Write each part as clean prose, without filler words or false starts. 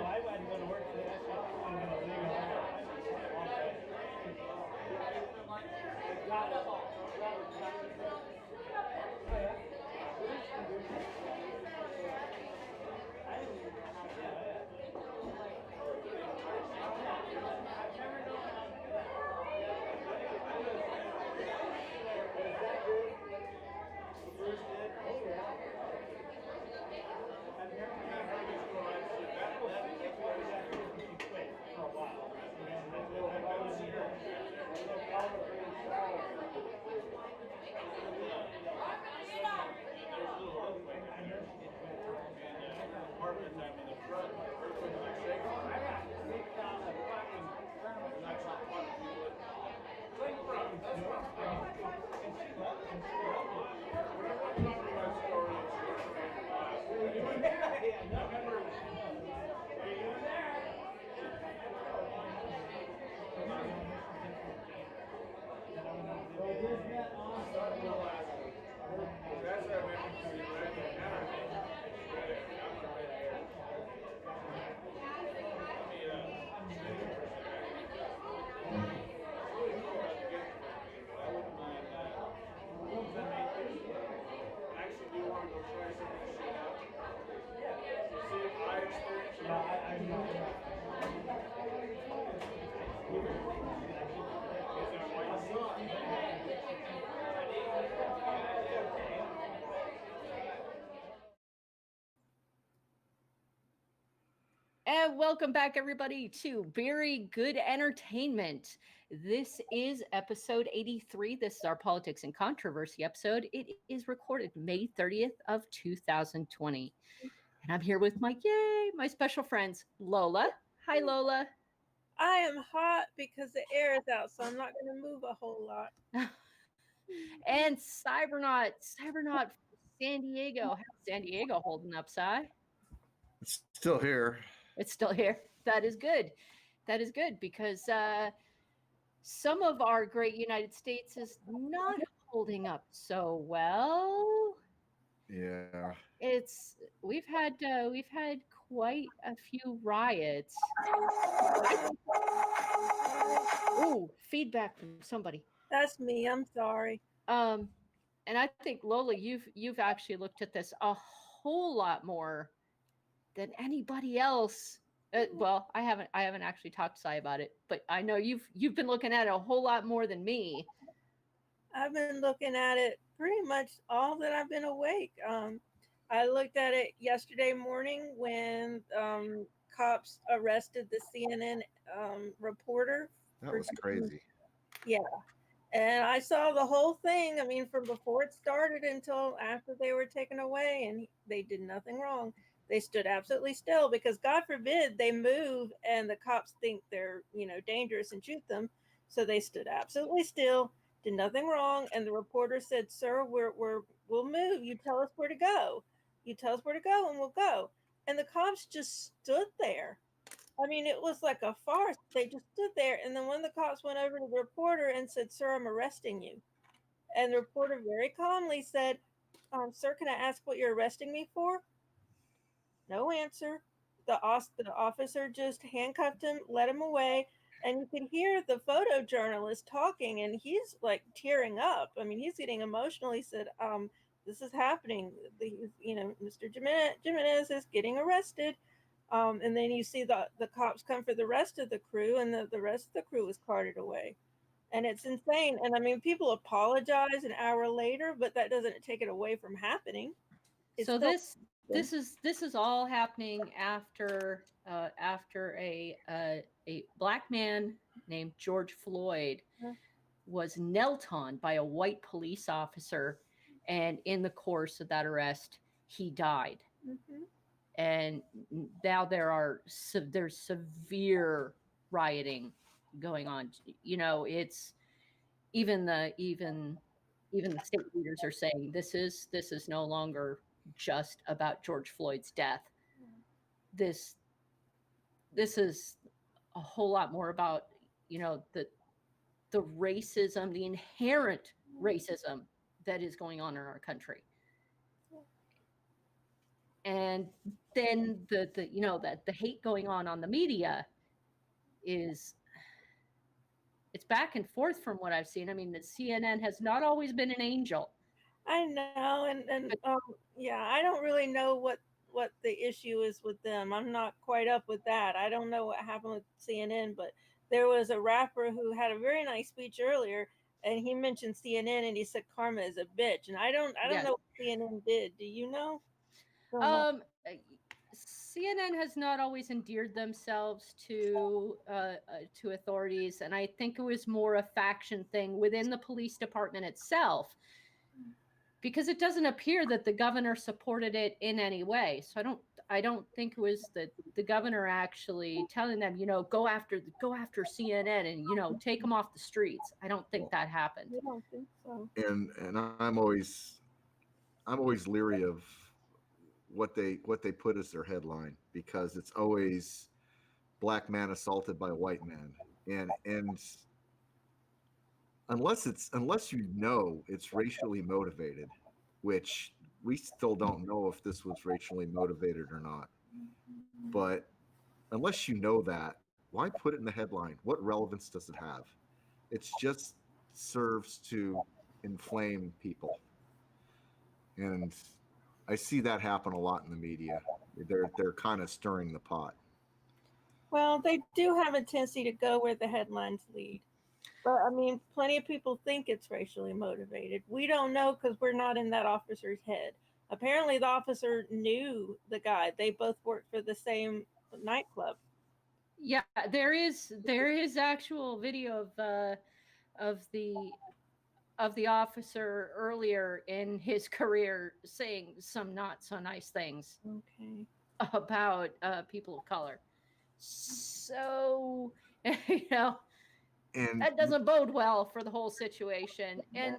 I had to go to work today. That's why I'm going to leave. And welcome back, everybody, to Very Good Entertainment. This is episode 83. This is our Politics and Controversy episode. It is recorded May 30th of 2020. And I'm here with my special friends, Lola. Hi, Lola. I am hot because the air is out, so I'm not going to move a whole lot. And Cybernaut from San Diego. How's San Diego holding up, Cy? It's still here. It's still here. That is good. That is good because some of our great United States is not holding up so well. Yeah. We've had quite a few riots. Ooh, feedback from somebody. That's me. I'm sorry. And I think Lola, you've actually looked at this a whole lot more than anybody else. Well, I haven't actually talked to Cy about it, but I know you've been looking at it a whole lot more than me. I've been looking at it pretty much all that I've been awake. I looked at it yesterday morning when cops arrested the CNN reporter. That was crazy. Yeah. And I saw the whole thing. I mean, from before it started until after they were taken away, and they did nothing wrong. They stood absolutely still because God forbid they move and the cops think they're, dangerous and shoot them. So they stood absolutely still, did nothing wrong. And the reporter said, "Sir, we'll move. You tell us where to go. You tell us where to go and we'll go." And the cops just stood there. I mean, it was like a farce. They just stood there. And then one of the cops went over to the reporter and said, "Sir, I'm arresting you." And the reporter very calmly said, "Sir, can I ask what you're arresting me for?" No answer. The officer just handcuffed him, let him away. And you could hear the photojournalist talking, and he's like tearing up. I mean, he's getting emotional. He said, "This is happening. Mr. Jimenez is getting arrested." And then you see the cops come for the rest of the crew, and the rest of the crew was carted away. And it's insane. And I mean, people apologize an hour later, but that doesn't take it away from happening. So this is all happening after a black man named George Floyd was knelt on by a white police officer, and in the course of that arrest, he died. Mm-hmm. And now there's severe rioting going on. It's even the state leaders are saying this is no longer just about George Floyd's death. This is a whole lot more about the racism, the inherent racism that is going on in our country. And then the you know that the hate going on the media is it's back and forth from what I've seen. I mean, the CNN has not always been an angel. I know, and yeah, I don't really know what the issue is with them. I'm not quite up with that. I don't know what happened with CNN, but there was a rapper who had a very nice speech earlier, and he mentioned CNN, and he said karma is a bitch, and I don't Yes. know what CNN did. Do you know? Don't know. CNN has not always endeared themselves to authorities, and I think it was more a faction thing within the police department itself, because it doesn't appear that the governor supported it in any way. So I don't think it was the governor actually telling them, go after CNN and take them off the streets. I don't think that happened. I don't think so. And I'm always leery of what they put as their headline, because it's always black man assaulted by white man, and unless it's racially motivated, which we still don't know if this was racially motivated or not. But unless you know that, why put it in the headline? What relevance does it have? It's just serves to inflame people. And I see that happen a lot in the media. They're kind of stirring the pot. Well, they do have a tendency to go where the headlines lead. But I mean, plenty of people think it's racially motivated. We don't know because we're not in that officer's head. Apparently, the officer knew the guy. They both worked for the same nightclub. Yeah, there is actual video of the officer earlier in his career saying some not so nice things Okay. about people of color. So And that doesn't bode well for the whole situation. And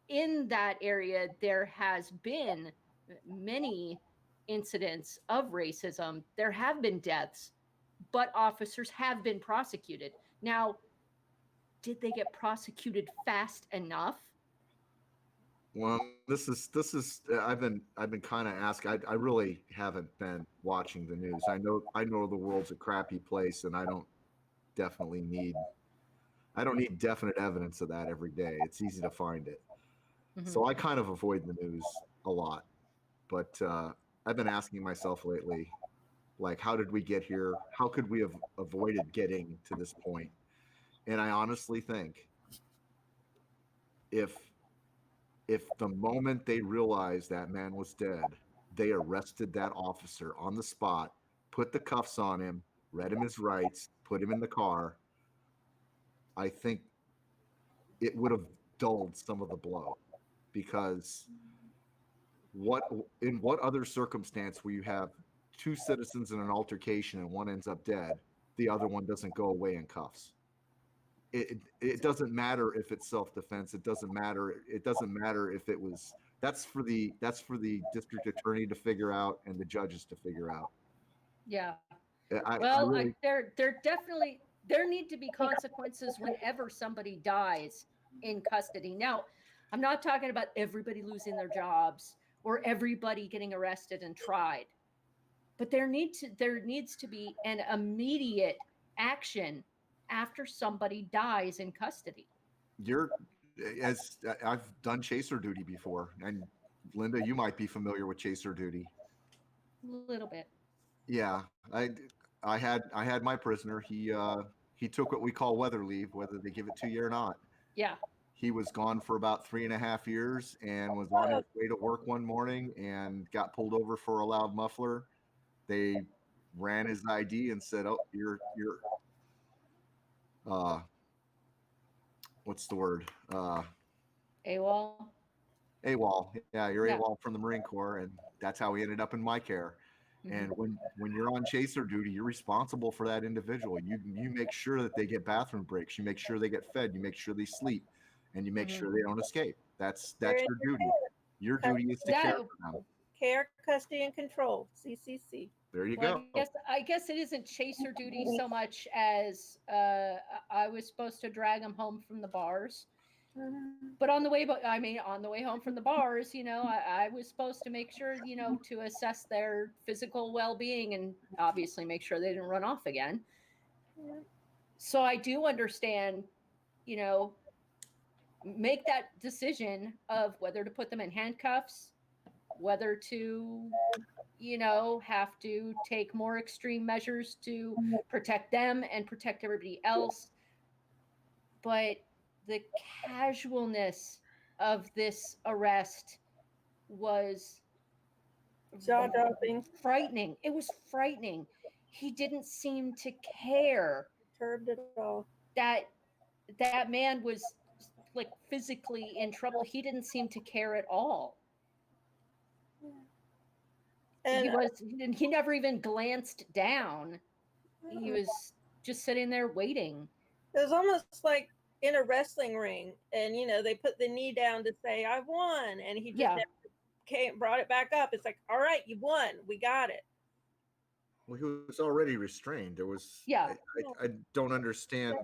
in that area, there has been many incidents of racism. There have been deaths, but officers have been prosecuted. Now, did they get prosecuted fast enough? well, this is I've been kind of asking. I really haven't been watching the news. I know the world's a crappy place, and I don't need definite evidence of that every day. It's easy to find it. Mhm. So I kind of avoid the news a lot. But I've been asking myself lately, like, how did we get here? How could we have avoided getting to this point? And I honestly think if the moment they realized that man was dead, they arrested that officer on the spot, put the cuffs on him, read him his rights, put him in the car, I think it would have dulled some of the blow. Because in what other circumstance where you have two citizens in an altercation and one ends up dead, the other one doesn't go away in cuffs? It doesn't matter if it's self-defense. It doesn't matter if it was. That's for the district attorney to figure out and the judges to figure out. Yeah. I really, There need to be consequences whenever somebody dies in custody. Now, I'm not talking about everybody losing their jobs or everybody getting arrested and tried, but there needs to be an immediate action after somebody dies in custody. as I've done chaser duty before, and Linda, you might be familiar with chaser duty. A little bit. Yeah, I had my prisoner. He took what we call weather leave, whether they give it to you or not. Yeah. He was gone for about 3.5 years and was on his way to work one morning and got pulled over for a loud muffler. They ran his ID and said, "Oh, you're what's the word? AWOL. AWOL. Yeah, you're Yeah. AWOL from the Marine Corps," and that's how he ended up in my care. And when you're on chaser duty, you're responsible for that individual. You make sure that they get bathroom breaks. You make sure they get fed. You make sure they sleep, and you make sure they don't escape. That's your duty. Your duty is to care for them. Care, custody, and control. CCC. There you go. I guess it isn't chaser duty so much as I was supposed to drag him home from the bars, But on the way, on the way home from the bars, I was supposed to make sure, to assess their physical well-being and obviously make sure they didn't run off again. So I do understand, make that decision of whether to put them in handcuffs, whether to, have to take more extreme measures to protect them and protect everybody else. But the casualness of this arrest was jaw-dropping, frightening. It was frightening. He didn't seem to care perturbed at all. that that man was like physically in trouble. He didn't seem to care at all. And he never even glanced down. He was just sitting there waiting. it was almost like in a wrestling ring, and they put the knee down to say I won, and he just never brought it back up. It's like, all right, you won, we got it. Well, he was already restrained. There was I don't understand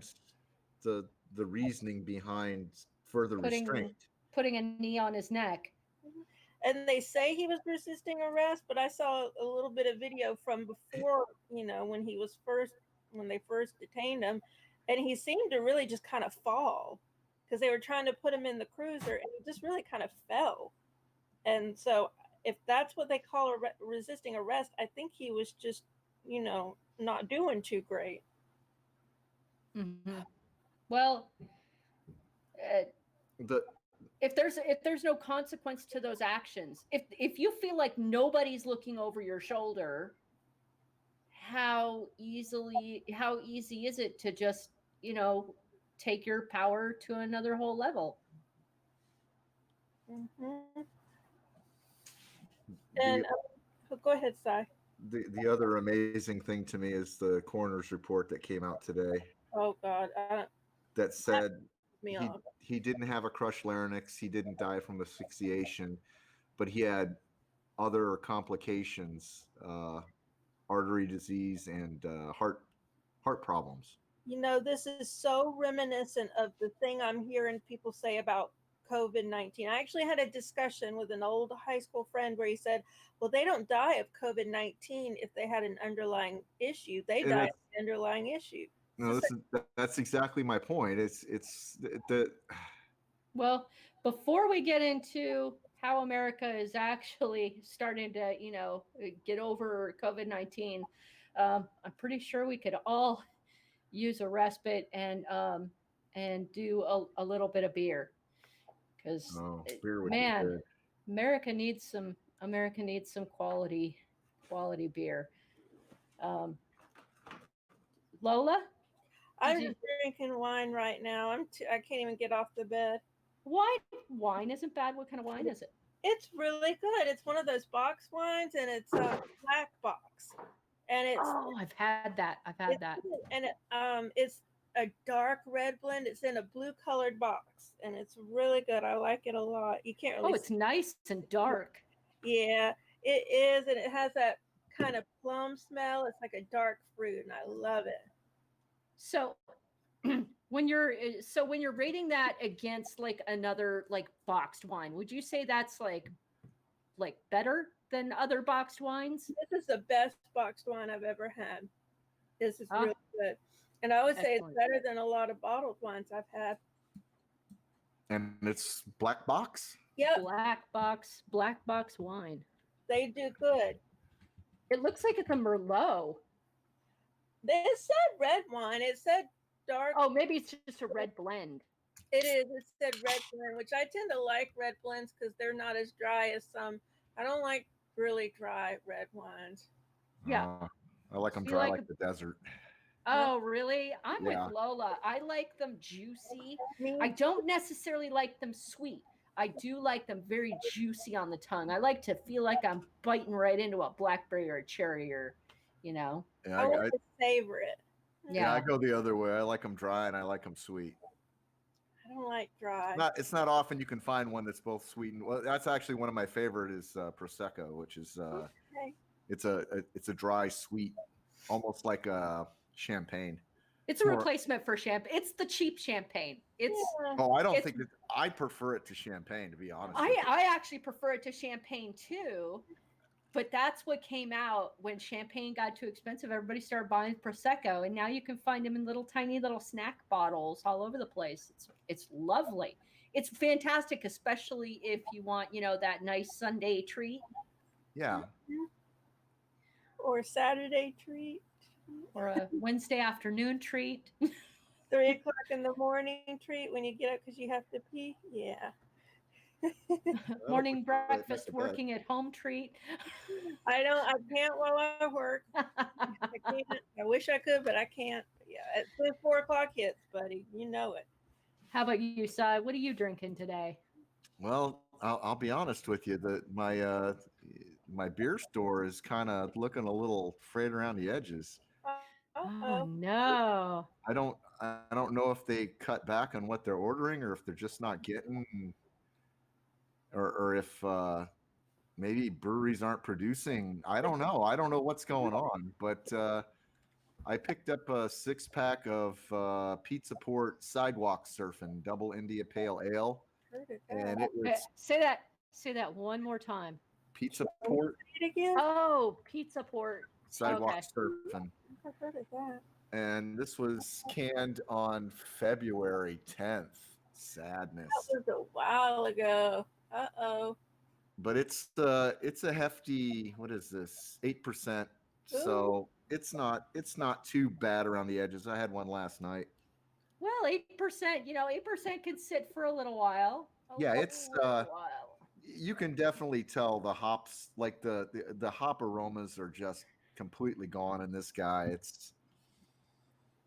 the reasoning behind further restraint. Putting a knee on his neck. And they say he was resisting arrest, but I saw a little bit of video from before, when they first detained him, and he seemed to really just kind of fall because they were trying to put him in the cruiser, and he just really kind of fell. And so if that's what they call resisting arrest, I think he was just, not doing too great. Mm-hmm. Well, if there's no consequence to those actions, if you feel like nobody's looking over your shoulder, how easy is it to just take your power to another whole level? Mm-hmm. And go ahead, Sai. The other amazing thing to me is the coroner's report that came out today. Oh God, that said he didn't have a crushed larynx. He didn't die from asphyxiation, but he had other complications, artery disease and heart problems. This is so reminiscent of the thing I'm hearing people say about COVID-19. I actually had a discussion with an old high school friend where he said, well, they don't die of COVID-19 if they had an underlying issue. They die of the underlying issue. No, that's exactly my point. It's the well, before we get into how America is actually starting to, get over COVID-19, I'm pretty sure we could all use a respite and do a little bit of beer, because man, America needs some quality beer. Lola, I'm just drinking wine right now. I can't even get off the bed. Wine isn't bad. What kind of wine is it? It's really good. It's one of those box wines, and it's a black box. And it's I've had that. And it's a dark red blend. It's in a blue colored box, and it's really good. I like it a lot. You can't really. Oh, it's nice and dark. Yeah, it is, and it has that kind of plum smell. It's like a dark fruit, and I love it. So when you're rating that against like another like boxed wine, would you say that's like better than other boxed wines? This is the best boxed wine I've ever had. This is really good. And I would say it's better than a lot of bottled wines I've had. And it's black box? Yeah. Black box wine. They do good. It looks like it's a Merlot. It said red wine. It said dark. Oh, maybe it's just a red blend. It is. It said red blend, which I tend to like red blends because they're not as dry as some. I don't like really dry red wines. Yeah. I like them dry like the desert. Oh, really? I'm with Lola. I like them juicy. I don't necessarily like them sweet. I do like them very juicy on the tongue. I like to feel like I'm biting right into a blackberry or a cherry, or, Yeah, I want to savor it. Yeah, I go the other way. I like them dry and I like them sweet. I don't like dry. It's not often you can find one that's both sweet and well. That's actually one of my favorite is Prosecco, which is it's a dry sweet, almost like a champagne. It's a More- replacement for champagne. It's the cheap champagne. It's Yeah. Oh, I don't It's- think I prefer it to champagne, to be honest. I actually prefer it to champagne too, but that's what came out when champagne got too expensive. Everybody started buying prosecco, and now you can find them in little tiny little snack bottles all over the place. It's lovely. It's fantastic, especially if you want, that nice Sunday treat Yeah. Or Saturday treat. or a Wednesday afternoon treat. 3 o'clock in the morning treat when you get up because you have to pee. Yeah. Morning prefer it back breakfast, to bed. working at home treat. I can't while I work. I can't. I wish I could, but I can't. Yeah, as soon as 4 o'clock hits, buddy, you know it. How about you, Si? What are you drinking today? Well, I'll be honest with you. My beer store is kind of looking a little frayed around the edges. Oh no. I don't know if they cut back on what they're ordering, or if they're just not getting, or if maybe breweries aren't producing. I don't know. I don't know what's going on, but I picked up a 6-pack of Pizza Port Sidewalk Surfing Double India Pale Ale, Heard it and now. it was Say that one more time. Pizza Port Say it again. Oh, Pizza Port. Sidewalk Okay. Surfing. I've heard of that. And this was canned on February 10th. Sadness. That was a while ago. Uh-oh. But it's a hefty, what is this? 8%. So it's not too bad around the edges. I had one last night. Well, 8%, 8% can sit for a little while. Yeah, it's little while. you can definitely tell the hops, like the hop aromas are just completely gone in this guy.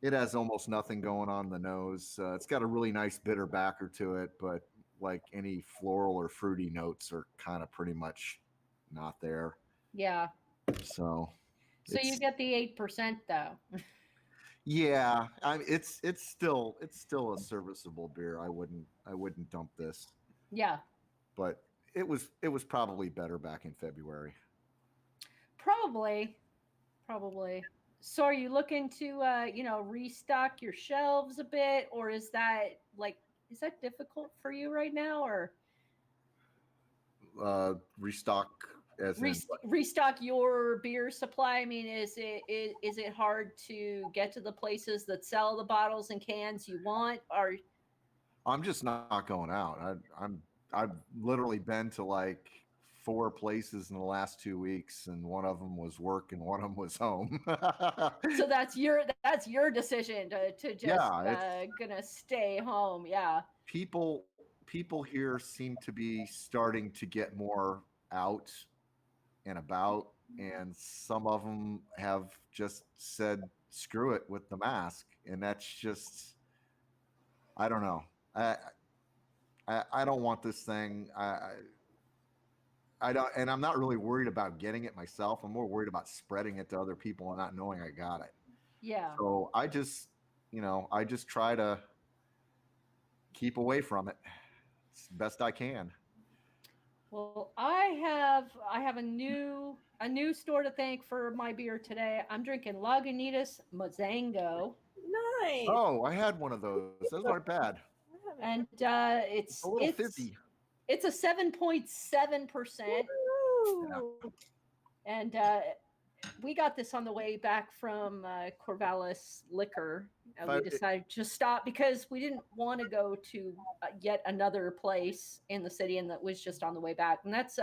It has almost nothing going on in the nose. It's got a really nice bitter backer to it, but like any floral or fruity notes are kind of pretty much not there. Yeah. So So you get the 8% though. yeah, it's still a serviceable beer. I wouldn't dump this, Yeah. but it was probably better back in February. Probably. So are you looking to restock your shelves a bit, or is that difficult for you right now, or Restock as in what? restock your beer supply? I mean, is it hard to get to the places that sell the bottles and cans you want? Or I'm just not going out. I've literally been to like 4 places in the last 2 weeks, and one of them was work and one of them was home. so that's your decision to just gonna stay home. Yeah. People here seem to be starting to get more out and about, and some of them have just said screw it with the mask, and that's just, I don't know. I don't want this thing. I don't, and I'm not really worried about getting it myself. I'm more worried about spreading it to other people and not knowing I got it. Yeah. So I just try to keep away from it as best I can. Well, I have a new store to thank for my beer today. I'm drinking Lagunitas Mozzango, Nice. Oh, I had one of those. Those aren't bad. and it's A little fizzy. It's a 7.7%, Ooh. and we got this on the way back from Corvallis Liquor. And we decided to stop because we didn't want to go to yet another place in the city, and that was just on the way back. And that's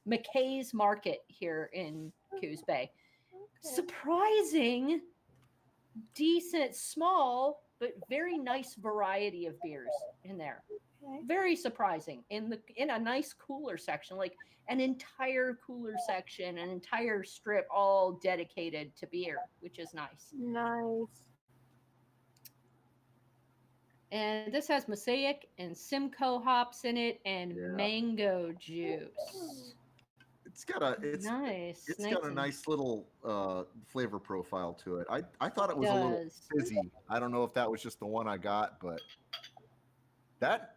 McKay's Market here in Coos Bay. Okay. Surprising, decent, small, but very nice variety of beers in there. Okay. Very surprising in a nice cooler section, like an entire cooler section, an entire strip all dedicated to beer, which is nice. Nice. And this has Mosaic and Simcoe hops in it and mango juice. It's got a nice. It's got a nice little flavor profile to it. I thought it was a little fizzy. I don't know if that was just the one I got, but that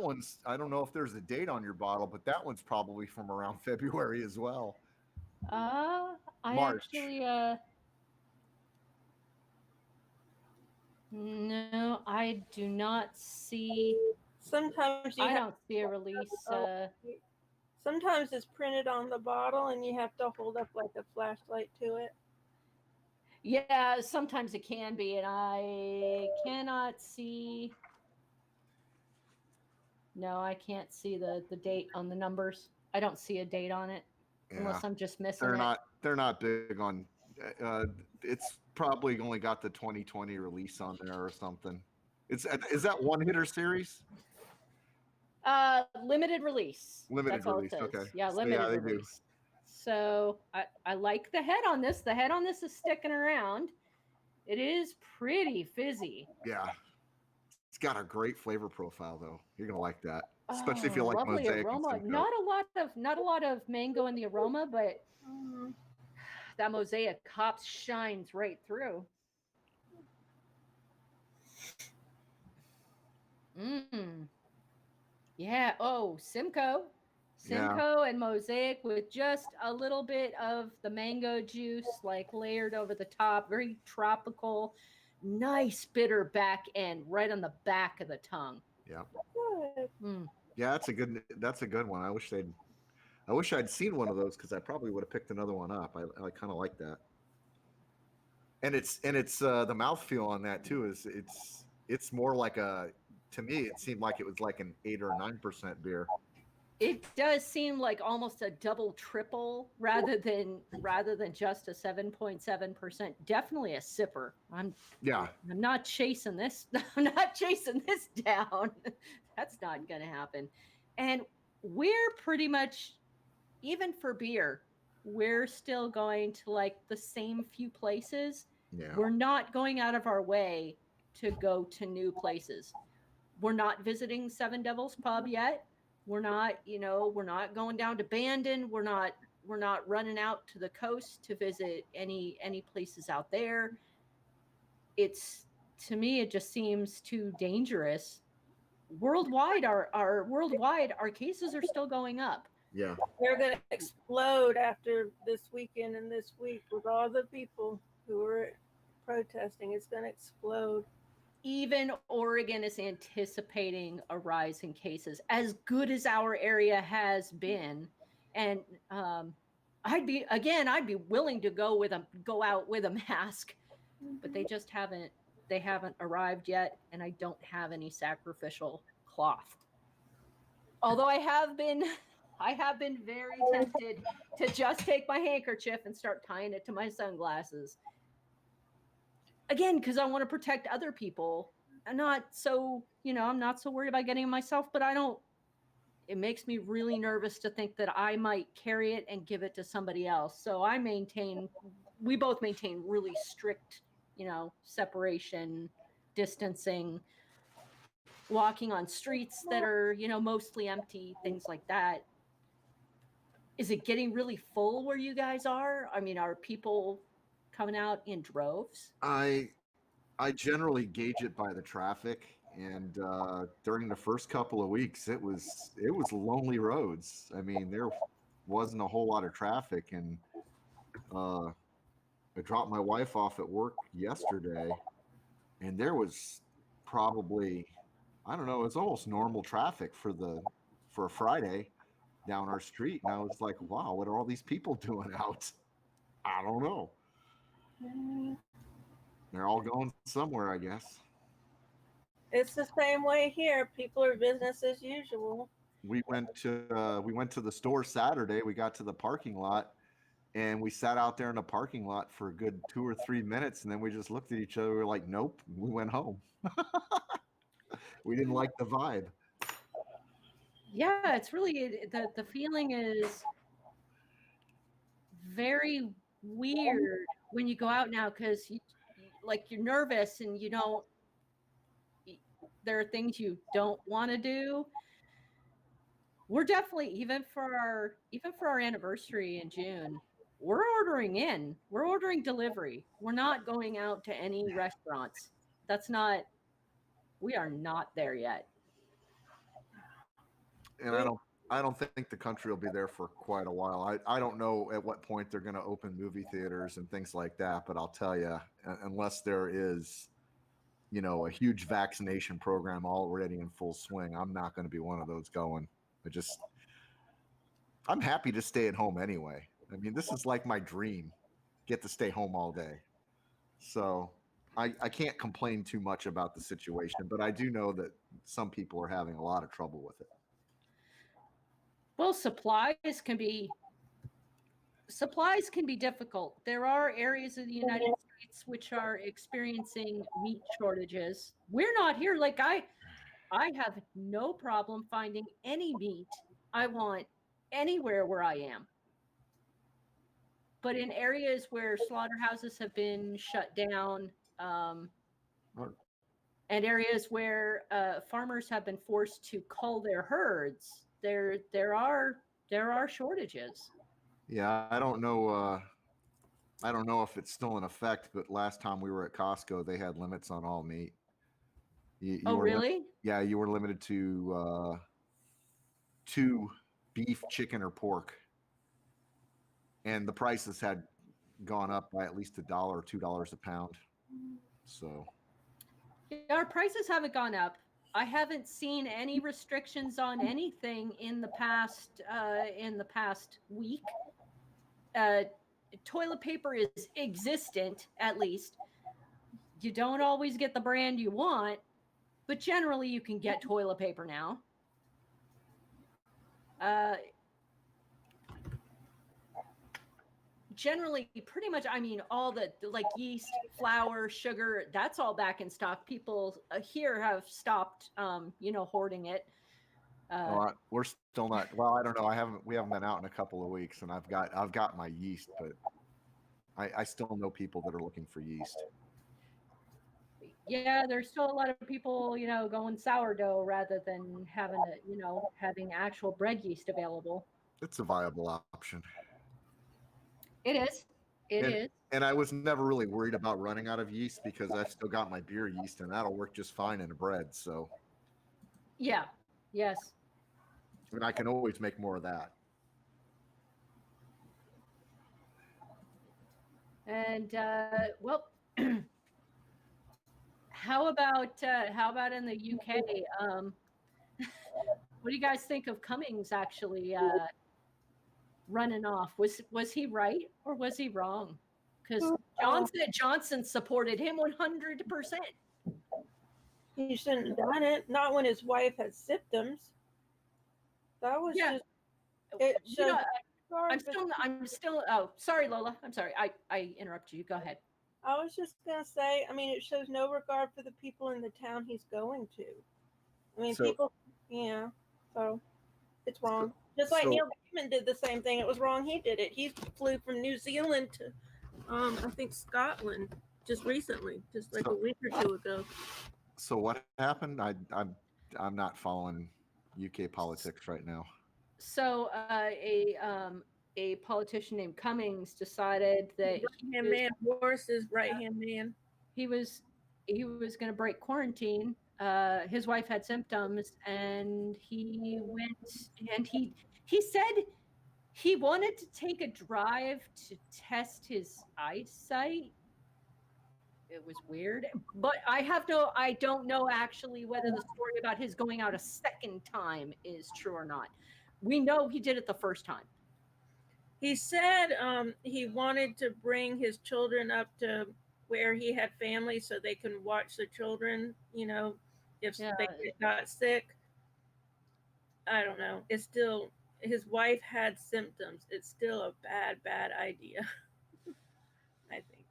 one's, I don't know if there's a date on your bottle, but that one's probably from around February as well. I March. actually No, I do not see. Sometimes you I have don't see a release. oh, sometimes it's printed on the bottle and you have to hold up like a flashlight to it. Yeah, sometimes it can be, and I cannot see. No, I can't see the date on the numbers. I don't see a date on it, Yeah, unless I'm just missing it. they're not big on. Uh, it's probably only got the 2020 release on there or something. Is that one hitter series? Limited release. Limited That's all it release. says. Okay. Yeah, So yeah, limited they do. release. So I like the head on this. The head on this is sticking around. It is pretty fizzy. Yeah. It's got a great flavor profile though. You're gonna like that, especially if you Oh, like lovely Mosaic and aroma. Simcoe. Not a lot of mango in the aroma, but Mm. that mosaic hops shines right through. Mmm. Yeah. Oh, Simcoe. Yeah. Simcoe and Mosaic with just a little bit of the mango juice, like layered over the top. Very tropical. Nice bitter back end right on the back of the tongue. Yeah. Good. Mm. Yeah. That's a good one. I wish I'd seen one of those because I probably would have picked another one up. I kind of like that. And it's the mouthfeel on that too is it's more like a to me it seemed like it was like an 8 or 9% beer. It does seem like almost a double triple rather than just a 7.7%. Definitely a sipper. Yeah. I'm not chasing this. I'm not chasing this down. That's not going to happen. And we're pretty much, even for beer, we're still going to like the same few places. Yeah. We're not going out of our way to go to new places. We're not visiting Seven Devils Pub yet. We're not going down to Bandon. We're not running out to the coast to visit any places out there. It's to me it just seems too dangerous. Worldwide our cases are still going up. Yeah. They're going to explode after this weekend and this week with all the people who are protesting. It's going to explode. Even Oregon is anticipating a rise in cases, as good as our area has been. And I'd be willing to go out with a mask, but they haven't arrived yet, and I don't have any sacrificial cloth. Although I have been very tempted to just take my handkerchief and start tying it to my sunglasses. Again, because I want to protect other people. I'm not so worried about getting it myself, but it makes me really nervous to think that I might carry it and give it to somebody else. So we both maintain really strict, separation, distancing, walking on streets that are, mostly empty, things like that. Is it getting really full where you guys are? I mean, are people coming out in droves? I generally gauge it by the traffic, and during the first couple of weeks, it was lonely roads. I mean, there wasn't a whole lot of traffic, and uh, I dropped my wife off at work yesterday, and there was probably I don't know, it was almost normal traffic for a Friday down our street, and I was like, wow, what are all these people doing out? I don't know. Mm. They're all going somewhere, I guess. It's the same way here. People are business as usual. We went to the store Saturday. We got to the parking lot and we sat out there in the parking lot for a good 2 or 3 minutes, and then we just looked at each other. We were like, "Nope." We went home. We didn't like the vibe. Yeah, it's really the feeling is very weird when you go out now because like you're nervous and you don't. There are things you don't want to do. We're definitely even for our anniversary in June. We're ordering in. We're ordering delivery. We're not going out to any restaurants. That's not. We are not there yet. And I don't think the country will be there for quite a while. I don't know at what point they're going to open movie theaters and things like that, but I'll tell you, unless there is a huge vaccination program already in full swing. I'm not going to be one of those going. I'm happy to stay at home anyway. I mean, this is like my dream, get to stay home all day. So I can't complain too much about the situation, but I do know that some people are having a lot of trouble with it. Well, supplies can be difficult. There are areas of the United States which are experiencing meat shortages. We're not here. Like I have no problem finding any meat I want anywhere where I am. But in areas where slaughterhouses have been shut down, and areas where farmers have been forced to cull their herds, there are shortages. Yeah, I don't know. I don't know if it's still in effect, but last time we were at Costco, they had limits on all meat. You Oh, were really? Yeah, you were limited to 2 beef, chicken, or pork, and the prices had gone up by at least $1 or $2 a pound. So Yeah, our prices haven't gone up. I haven't seen any restrictions on anything in the past week. Toilet paper is existent, at least. You don't always get the brand you want, but generally you can get toilet paper now. Generally, pretty much, I mean, all the like yeast, flour, sugar, that's all back in stock. People here have stopped, hoarding it. we're still not. Well, I don't know. We haven't been out in a couple of weeks, and I've got my yeast, but I still know people that are looking for yeast. Yeah, there's still a lot of people, going sourdough rather than having actual bread yeast available. It's a viable option. It is. It is. And I was never really worried about running out of yeast because I've still got my beer yeast, and that'll work just fine in a bread. So Yeah. Yes. and I can always make more of that. And well, how about in the UK? What do you guys think of Cummings actually running off? Was he right or was he wrong? Because Johnson supported him 100%. He shouldn't have done it. Not when his wife had symptoms. That was just. It shows. I'm still. Oh, sorry, Lola. I'm sorry. I interrupted you. Go ahead. I was just gonna say. I mean, it shows no regard for the people in the town he's going to. I mean, people. Yeah. So it's wrong. Just like Neil Gaiman did the same thing. It was wrong. He did it. He flew from New Zealand to, I think Scotland just recently, just like a week or two ago. So what happened? I'm not following UK politics right now. So a politician named Cummings decided that Boris's right-hand man. He was going to break quarantine. His wife had symptoms, and he went and he said he wanted to take a drive to test his eyesight. It was weird, but I don't know actually whether the story about his going out a second time is true or not. We know he did it the first time. He said he wanted to bring his children up to where he had family so they can watch the children, if they got sick. I don't know. It's still, his wife had symptoms. It's still a bad idea, I think.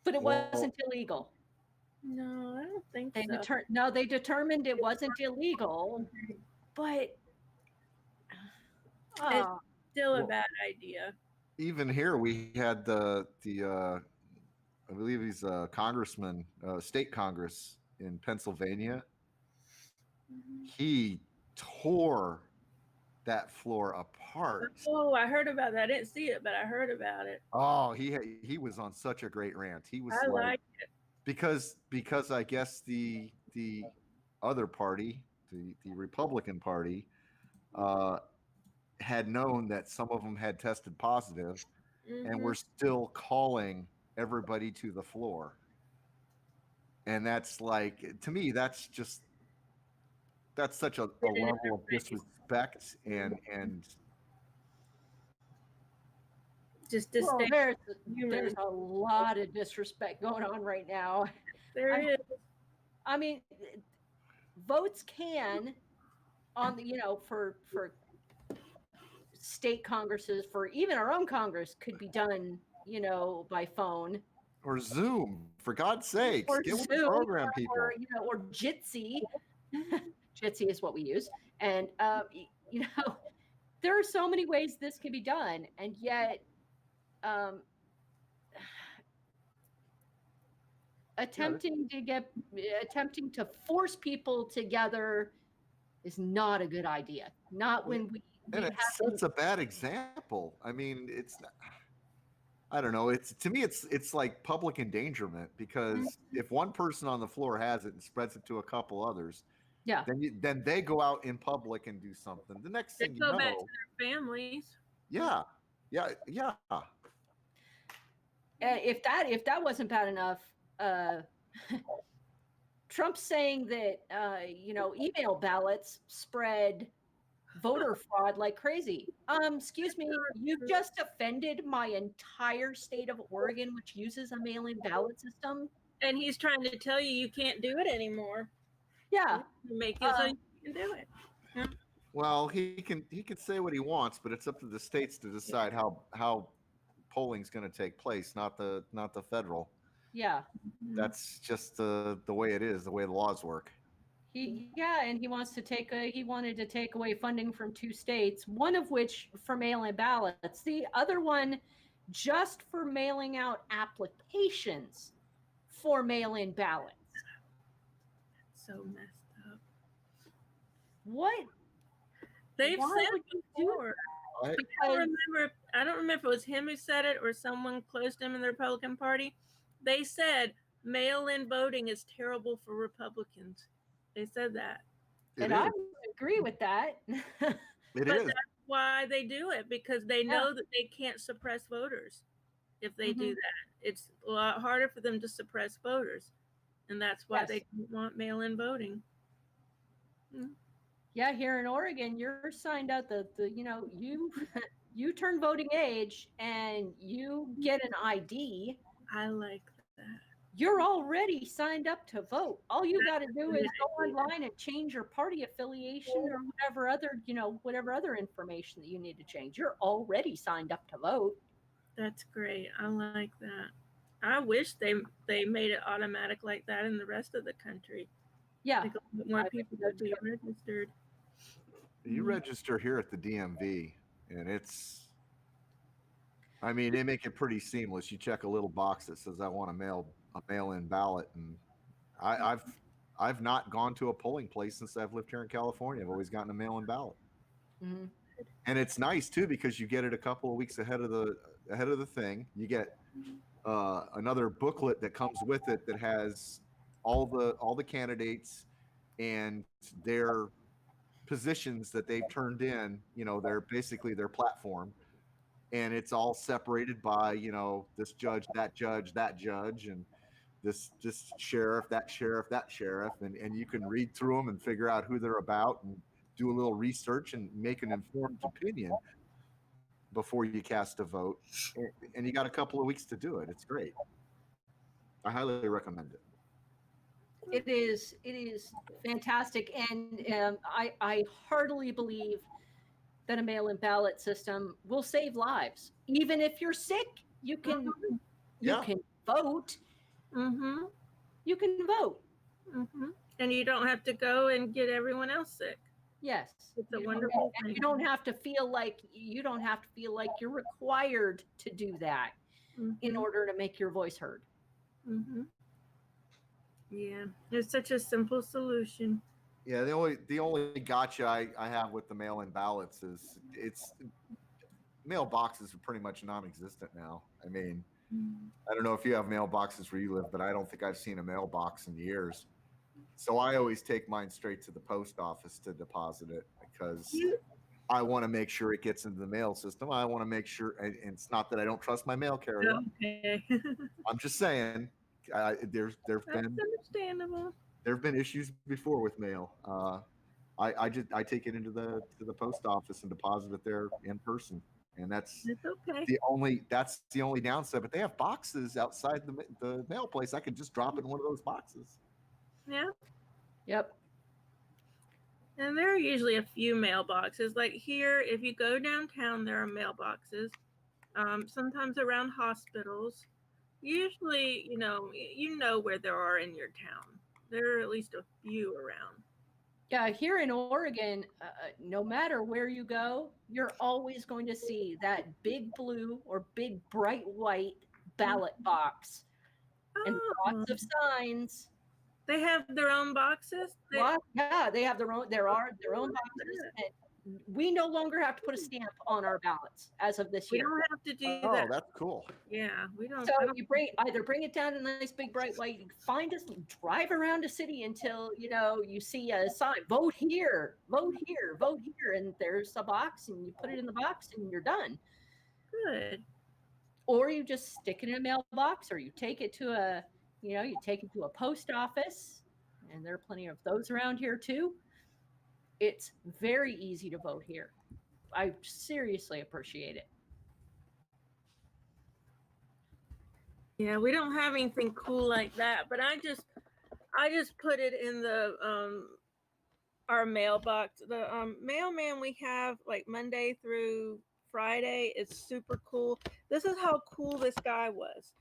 But it wasn't illegal. No, I don't think so. They determined it wasn't illegal, but it's still a bad idea. Even here, we had the I believe he's a congressman, state Congress in Pennsylvania. Mm-hmm. He tore that floor apart. Oh, I heard about that. I didn't see it, but I heard about it. Oh, he was on such a great rant. He was like it. Because I guess the other party, the Republican Party, had known that some of them had tested positive, mm-hmm. and were still calling everybody to the floor. And that's like, to me, that's such a level of disrespect and Just Well, disdain. there's a lot of disrespect going on right now. There I, is. I mean, votes can on the for state congresses, for even our own Congress, could be done by phone or Zoom, for God's sakes. or Get with the Zoom program, people. or Jitsi. Jitsi is what we use, and there are so many ways this can be done, and yet attempting to force people together is not a good idea. Not when we And it sets a bad example. I mean, I don't know. To me, it's like public endangerment, because if one person on the floor has it and spreads it to a couple others, yeah, then they go out in public and do something. The next They thing you go know, back to their families. yeah. If that wasn't bad enough, Trump's saying that email ballots spread voter fraud like crazy. Excuse me, you've just offended my entire state of Oregon, which uses a mail-in ballot system. And he's trying to tell you can't do it anymore. Yeah, Make it so you can do it. Yeah. Well, he can say what he wants, but it's up to the states to decide how polling's going to take place, not the federal. yeah. That's just the way it is, the way the laws work. And he wanted to take away funding from 2 states, one of which for mail-in ballots, the other one just for mailing out applications for mail-in ballots. So messed up. What? They've Why said would you do before. Right? I don't remember if it was him who said it or someone close to him in the Republican Party. They said mail-in voting is terrible for Republicans. They said that. And I agree with that. But that's why they do it, because they know that they can't suppress voters if they do that. It's a lot harder for them to suppress voters, and that's why they want mail-in voting. Yeah, here in Oregon, you're signed out you turn voting age and you get an ID. I like that. You're already signed up to vote. All you got to do is go online and change your party affiliation or whatever other information that you need to change. You're already signed up to vote. That's great. I like that. I wish they made it automatic like that in the rest of the country. Yeah. Like more people would be registered. You register here at the DMV, and they make it pretty seamless. You check a little box that says I want a mail-in ballot, and I've not gone to a polling place since I've lived here in California. I've always gotten a mail-in ballot. Mm-hmm. And it's nice too, because you get it a couple of weeks ahead of the thing. You get another booklet that comes with it that has all the candidates and their positions that they've turned in, they're basically their platform, and it's all separated by this judge, that judge, and this sheriff, that sheriff, and you can read through them and figure out who they're about and do a little research and make an informed opinion before you cast a vote. And you got a couple of weeks to do it. It's great. I highly recommend it. It is fantastic, and I heartily believe that a mail-in ballot system will save lives. Even if you're sick, you can vote. Mm-hmm. You can vote. Mm-hmm. And you don't have to go and get everyone else sick. Yes, it's a wonderful thing. You don't have to feel like you're required to do that in order to make your voice heard. Mm-hmm. Yeah, it's such a simple solution. Yeah, the only gotcha I have with the mail-in ballots is mailboxes are pretty much non-existent now. I mean, I don't know if you have mailboxes where you live, but I don't think I've seen a mailbox in years. So I always take mine straight to the post office to deposit it, because I want to make sure it gets into the mail system. I want to make sure, and it's not that I don't trust my mail carrier. Okay. I'm just saying, there've That's been understandable. issues before with mail. I take it into the post office and deposit it there in person, and that's It's okay. the only downside. But they have boxes outside the mail place. I could just drop it in one of those boxes. Yeah. Yep. And there are usually a few mailboxes. Like here, if you go downtown, there are mailboxes. Sometimes around hospitals. Usually, you know where there are in your town. There are at least a few around. Yeah, here in Oregon, no matter where you go, you're always going to see that big blue or big bright white ballot box and Oh, lots of signs. they have their own boxes. Yeah, they have their own boxes, and we no longer have to put a stamp on our ballots as of this We year. don't have to do Oh, that. that's cool. Yeah, we don't. So I don't you either bring it down in a nice big bright white, find us, drive around the city until you see a sign, vote here, vote here, vote here, and there's a box, and you put it in the box, and you're done. good. Or you just stick it in a mailbox, or you take it to a post office, and there are plenty of those around here too. It's very easy to vote here. I seriously appreciate it. Yeah, we don't have anything cool like that, but I just put it in the our mailbox. The mailman we have like Monday through Friday is super cool. This is how cool this guy was.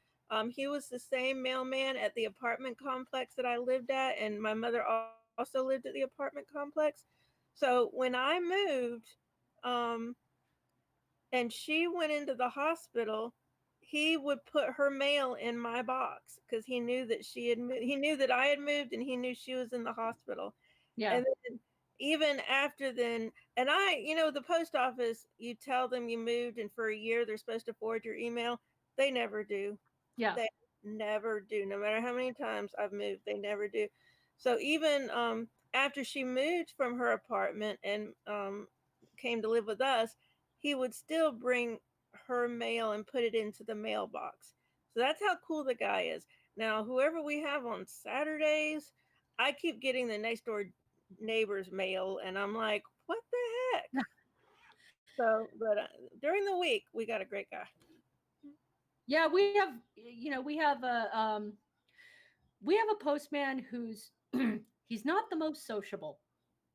He was the same mailman at the apartment complex that I lived at, and my mother also lived at the apartment complex. So when I moved, and she went into the hospital, he would put her mail in my box because he knew that she had moved. He knew that I had moved, and he knew she was in the hospital. Yeah. And then, even after then, and the post office, you tell them you moved, and for a year they're supposed to forward your email. They never do. Yeah. They never do. No matter how many times I've moved, they never do. So even after she moved from her apartment and came to live with us, he would still bring her mail and put it into the mailbox. So that's how cool the guy is. Now, whoever we have on Saturdays, I keep getting the next door neighbor's mail, and I'm like, what the heck? So, but during the week, we got a great guy. Yeah, we have a postman who's he's not the most sociable,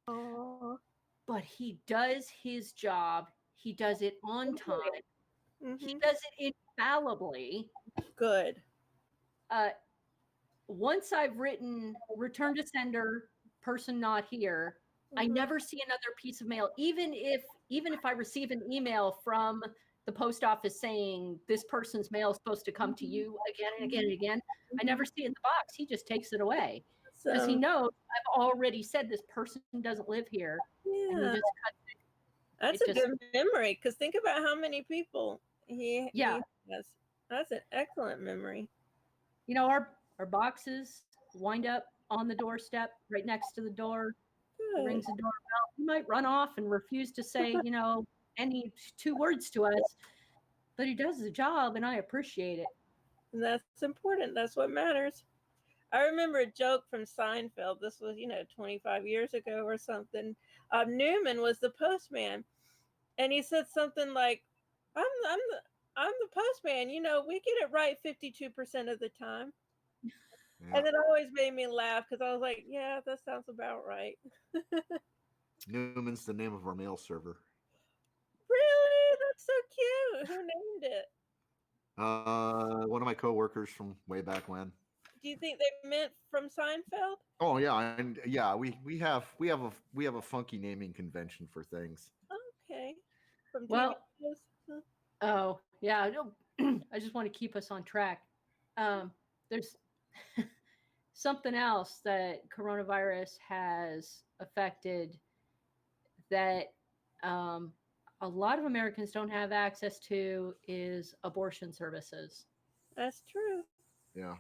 Oh, but he does his job. He does it on time. He mm-hmm. does it infallibly. Good. Once I've written return to sender, person not here, I never see another piece of mail, even if I receive an email from the post office saying this person's mail is supposed to come to you again and again and again. I never see it in the box. He just takes it away because he knows I've already said this person doesn't live here. And he Yeah, just cuts it. that's a good memory, because think about how many people he has. That's an excellent memory. Our boxes wind up on the doorstep right next to the door. He rings the doorbell. He might run off and refuse to say, any 2 words to us, but he does the job, and I appreciate it. And that's important. That's what matters. I remember a joke from Seinfeld. This was, 25 years ago or something. Newman was the postman, and he said something like, "I'm the postman. We get it right 52% of the time." Yeah. And it always made me laugh because I was like, "Yeah, that sounds about right." Newman's the name of our mail server. Really? That's so cute. Who named it? One of my coworkers from way back when. Do you think they meant from Seinfeld? Oh yeah, and yeah, we have a funky naming convention for things. Okay. From well, TV shows? Huh? Oh yeah, no, I just want to keep us on track. There's something else that coronavirus has affected that a lot of Americans don't have access to is abortion services. That's true. Yeah.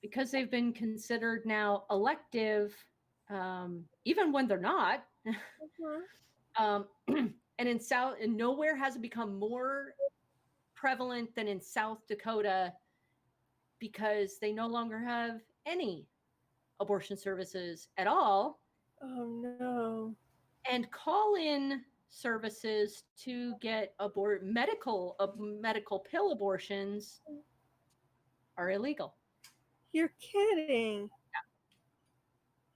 Because they've been considered now elective, even when they're not. And nowhere has it become more prevalent than in South Dakota. because they no longer have any abortion services at all, Oh no. and call-in services to get medical pill abortions are illegal. You're kidding.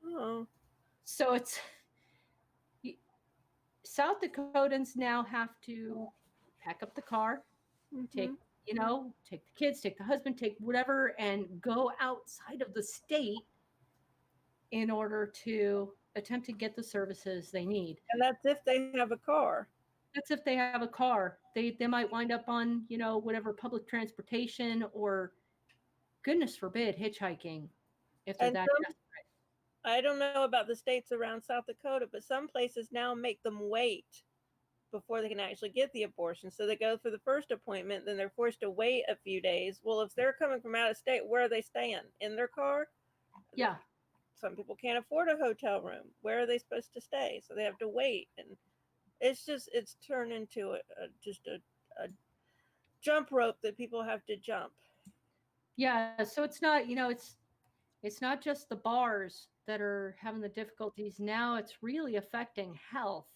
Oh. So it's South Dakotans now have to pack up the car, take take the kids, take the husband, take whatever, and go outside of the state in order to attempt to get the services they need. And that's if they have a car. That's if they have a car. They might wind up on, whatever public transportation, or goodness forbid, hitchhiking if they're And that some, desperate. I don't know about the states around South Dakota, but some places now make them wait before they can actually get the abortion. So they go for the first appointment, then they're forced to wait a few days. Well, if they're coming from out of state, where are they staying? In their car? Yeah. Some people can't afford a hotel room. Where are they supposed to stay? So they have to wait. And it's turned into a jump rope that people have to jump. Yeah. So it's not, it's not just the bars that are having the difficulties. Now it's really affecting health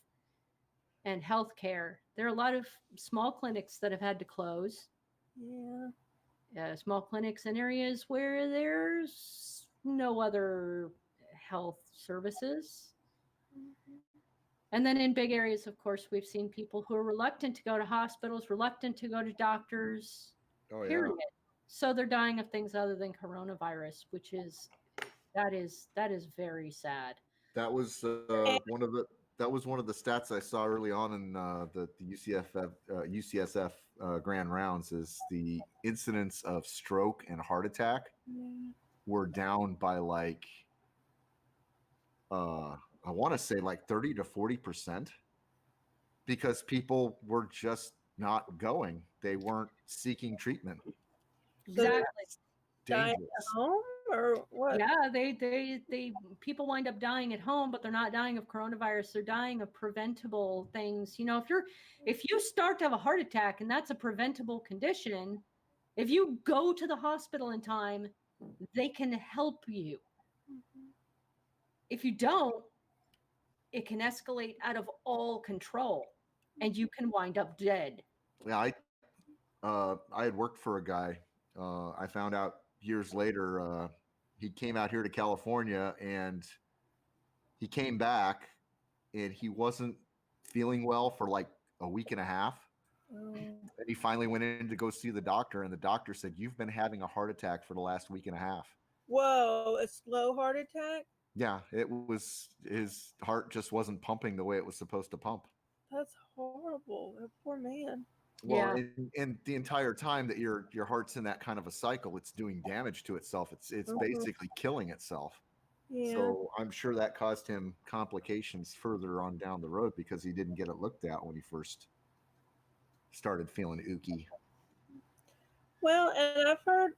and healthcare. There are a lot of small clinics that have had to close. Yeah. Small clinics in areas where there's no other health services. And then in big areas, of course, we've seen people who are reluctant to go to hospitals, reluctant to go to doctors, period. So they're dying of things other than coronavirus, which is that is very sad. That was one of the stats I saw early on in the UCSF grand rounds. Is the incidence of stroke and heart attack were down by like I want to say like 30 to 40%, because people were just not going. They weren't seeking treatment. Exactly. Dying at home or what? Yeah, they people wind up dying at home, but they're not dying of coronavirus. They're dying of preventable things. If you start to have a heart attack and that's a preventable condition, if you go to the hospital in time, they can help you. If you don't, it can escalate out of all control and you can wind up dead. Yeah, I had worked for a guy. I found out years later he came out here to California, and he came back and he wasn't feeling well for like a week and a half. And he finally went in to go see the doctor, and the doctor said, "You've been having a heart attack for the last week and a half." Whoa, a slow heart attack? Yeah, it was, his heart just wasn't pumping the way it was supposed to pump. That's horrible. That poor man. Well, and the entire time that your heart's in that kind of a cycle, it's doing damage to itself. It's basically killing itself. Yeah. So I'm sure that caused him complications further on down the road, because he didn't get it looked at when he first started feeling ooky. Well, and I've heard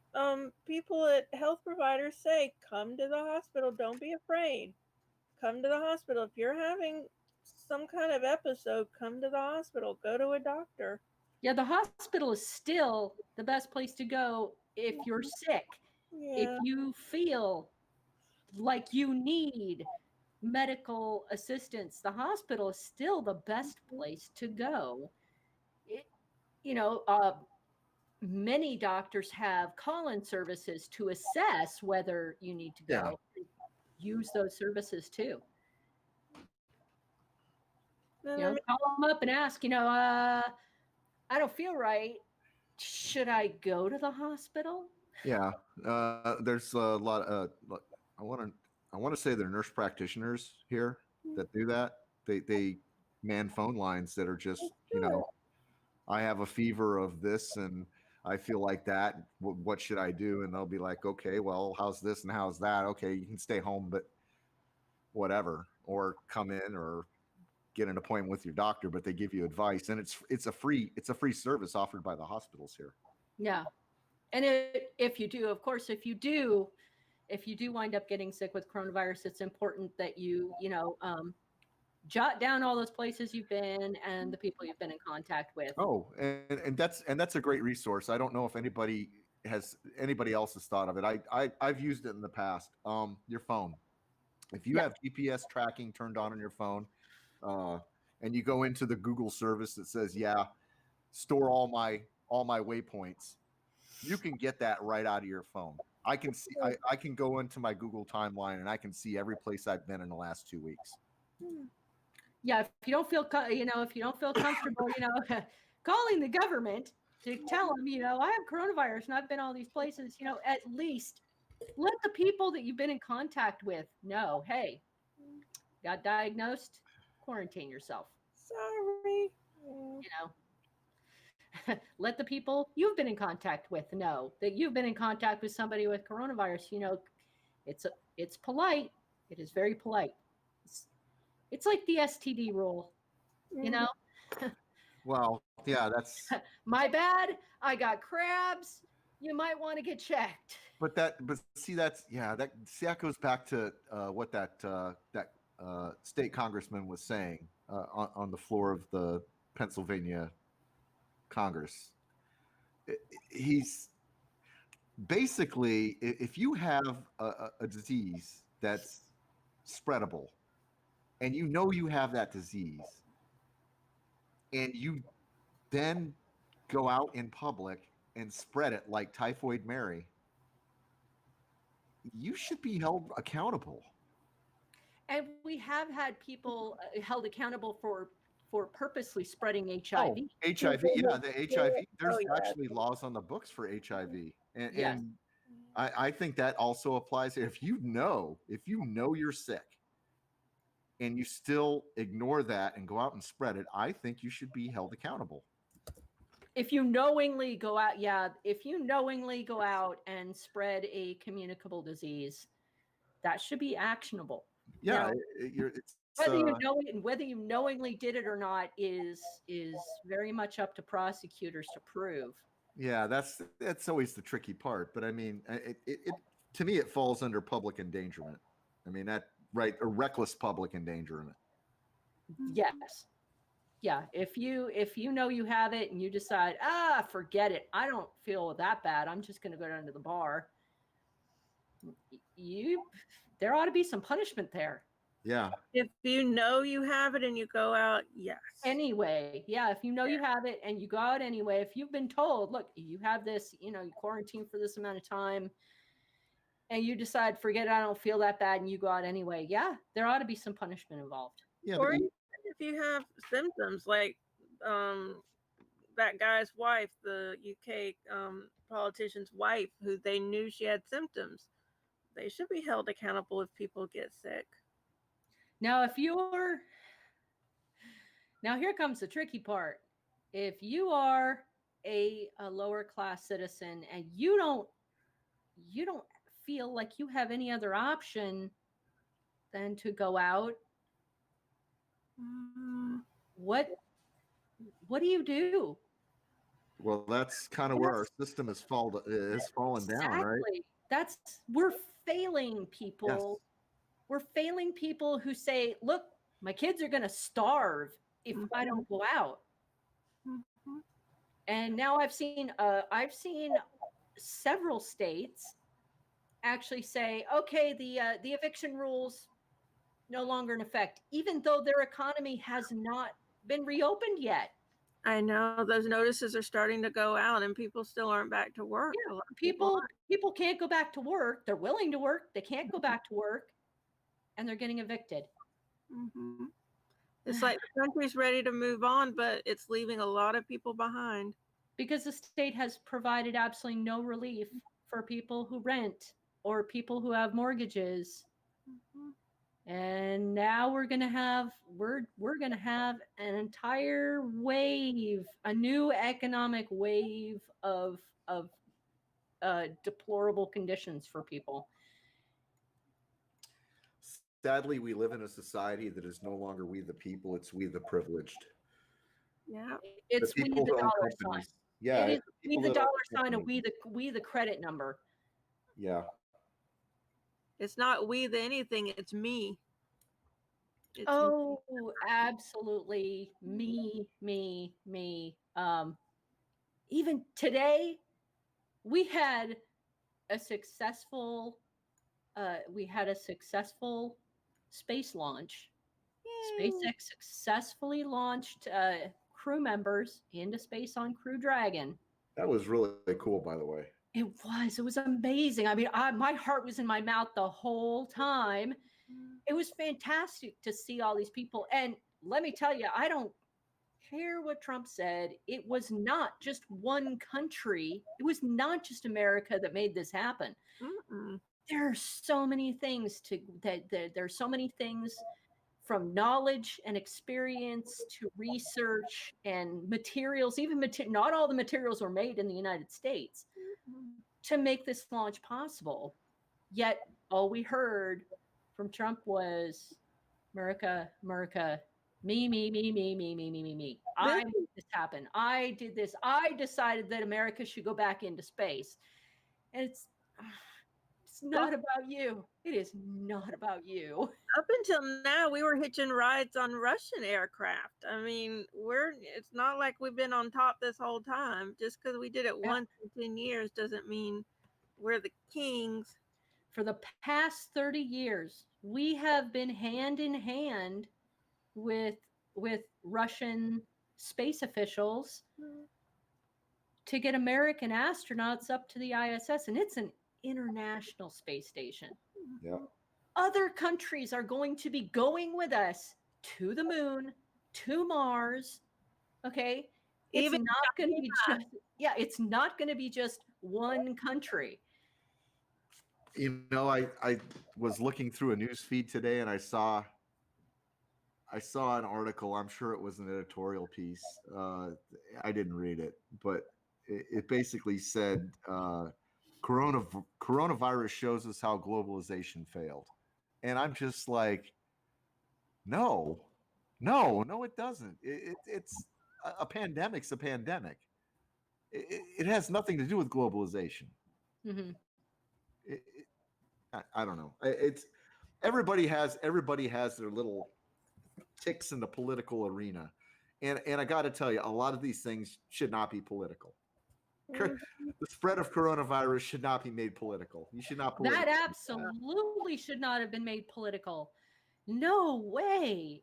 people at health providers say, come to the hospital. Don't be afraid. Come to the hospital. If you're having some kind of episode, come to the hospital. Go to a doctor. Yeah, the hospital is still the best place to go if you're sick. Yeah. If you feel like you need medical assistance, the hospital is still the best place to go. Many doctors have call-in services to assess whether you need to go. Yeah. Use those services too. Well, Call them up and ask, I don't feel right. Should I go to the hospital? Yeah, there's a lot. I want to say they're nurse practitioners here that do that. They man phone lines that are just, I have a fever of this and I feel like that. What should I do? And they'll be like, okay, well, how's this and how's that? Okay, you can stay home, but whatever, or come in or get an appointment with your doctor. But they give you advice, and it's a free service offered by the hospitals here. Yeah, and if you do wind up getting sick with coronavirus, it's important that you jot down all those places you've been and the people you've been in contact with. Oh, and that's a great resource. I don't know if anybody has anybody else has thought of it. I've used it in the past. Your phone. If you have GPS tracking turned on your phone, and you go into the Google service that says, "Yeah, store all my waypoints," you can get that right out of your phone. I can see. I can go into my Google timeline and I can see every place I've been in the last 2 weeks. Yeah, if you don't feel, if you don't feel comfortable, calling the government to tell them, I have coronavirus and I've been all these places, at least let the people that you've been in contact with know, hey, got diagnosed, quarantine yourself. Sorry. Let the people you've been in contact with know that you've been in contact with somebody with coronavirus. It's polite. It is very polite. It's like the STD rule, Well, yeah, that's. My bad. I got crabs. You might want to get checked. But that goes back to what that state congressman was saying on the floor of the Pennsylvania Congress. He's basically, if you have a disease that's spreadable, and you have that disease, and you then go out in public and spread it like Typhoid Mary, you should be held accountable. And we have had people held accountable for purposely spreading HIV. Oh, HIV, yeah, the HIV. There's actually laws on the books for HIV, and I think that also applies. If you know you're sick, and you still ignore that and go out and spread it, I think you should be held accountable. If you knowingly go out, and spread a communicable disease, that should be actionable. Yeah, whether you knowingly did it or not is very much up to prosecutors to prove. Yeah, that's always the tricky part. But I mean, it to me it falls under public endangerment. I mean a reckless public endangerment. Yes. Yeah, if you know you have it and you decide, forget it, I don't feel that bad, I'm just going to go down to the bar, there ought to be some punishment there. Yeah. If you know you have it and you go out, yes. Anyway, yeah, if you know you have it and you go out anyway, if you've been told, look, you have this, you quarantine for this amount of time, and you decide, forget it, I don't feel that bad, and you go out anyway, yeah, there ought to be some punishment involved. Yeah, or if you have symptoms like that guy's wife, the UK politician's wife, who they knew she had symptoms, they should be held accountable if people get sick. Now, now here comes the tricky part. If you are a lower class citizen and you don't feel like you have any other option than to go out, what do you do? Well, that's kind of where our system has fallen down, right? We're failing people. Yes. We're failing people who say, look, my kids are going to starve if I don't go out. Mm-hmm. And now I've seen several states actually say, okay, the eviction rules no longer in effect, even though their economy has not been reopened yet. I know those notices are starting to go out and people still aren't back to work. Yeah, people can't go back to work. They're willing to work. They can't go back to work, and they're getting evicted. Mm-hmm. It's like the country's ready to move on, but it's leaving a lot of people behind. Because the state has provided absolutely no relief for people who rent or people who have mortgages. Mm-hmm. And now we're going to have an entire wave, a new economic wave of deplorable conditions for people. Sadly, we live in a society that is no longer we the people, it's we the privileged. Yeah. It's we the dollar sign. Yeah. It is we the dollar sign and we the credit number. Yeah. It's not we the anything, it's me. It's absolutely me. Even today, we had a successful space launch. Yay. SpaceX successfully launched crew members into space on Crew Dragon. That was really cool, by the way. It was amazing. I mean, my heart was in my mouth the whole time. It was fantastic to see all these people. And let me tell you, I don't care what Trump said. It was not just one country. It was not just America that made this happen. Mm-mm. There are so many things there are so many things, from knowledge and experience to research and materials. Even not all the materials were made in the United States to make this launch possible. Yet all we heard from Trump was America, America, me, me, me, me, me, me, me, me, me. I made this happen. I did this. I decided that America should go back into space. And it's not about you. It is not about you. Up until now, we were hitching rides on Russian aircraft. I mean, it's not like we've been on top this whole time. Just because we did it once in 10 years doesn't mean we're the kings. For the past 30 years, we have been hand in hand with Russian space officials to get American astronauts up to the ISS, and it's an international space station. Yeah. Other countries are going to be going with us to the moon, to Mars. Okay, it's not going to be it's not going to be just one country. You know, I was looking through a news feed today, and I saw an article. I'm sure it was an editorial piece. I didn't read it, but it basically said coronavirus shows us how globalization failed. And I'm just like, no, it doesn't. It's a pandemic's a pandemic. It has nothing to do with globalization. Mm-hmm. I don't know. It's everybody has their little ticks in the political arena, and I got to tell you, a lot of these things should not be political. The spread of coronavirus should not be made political. You should not. That absolutely should not have been made political. No way.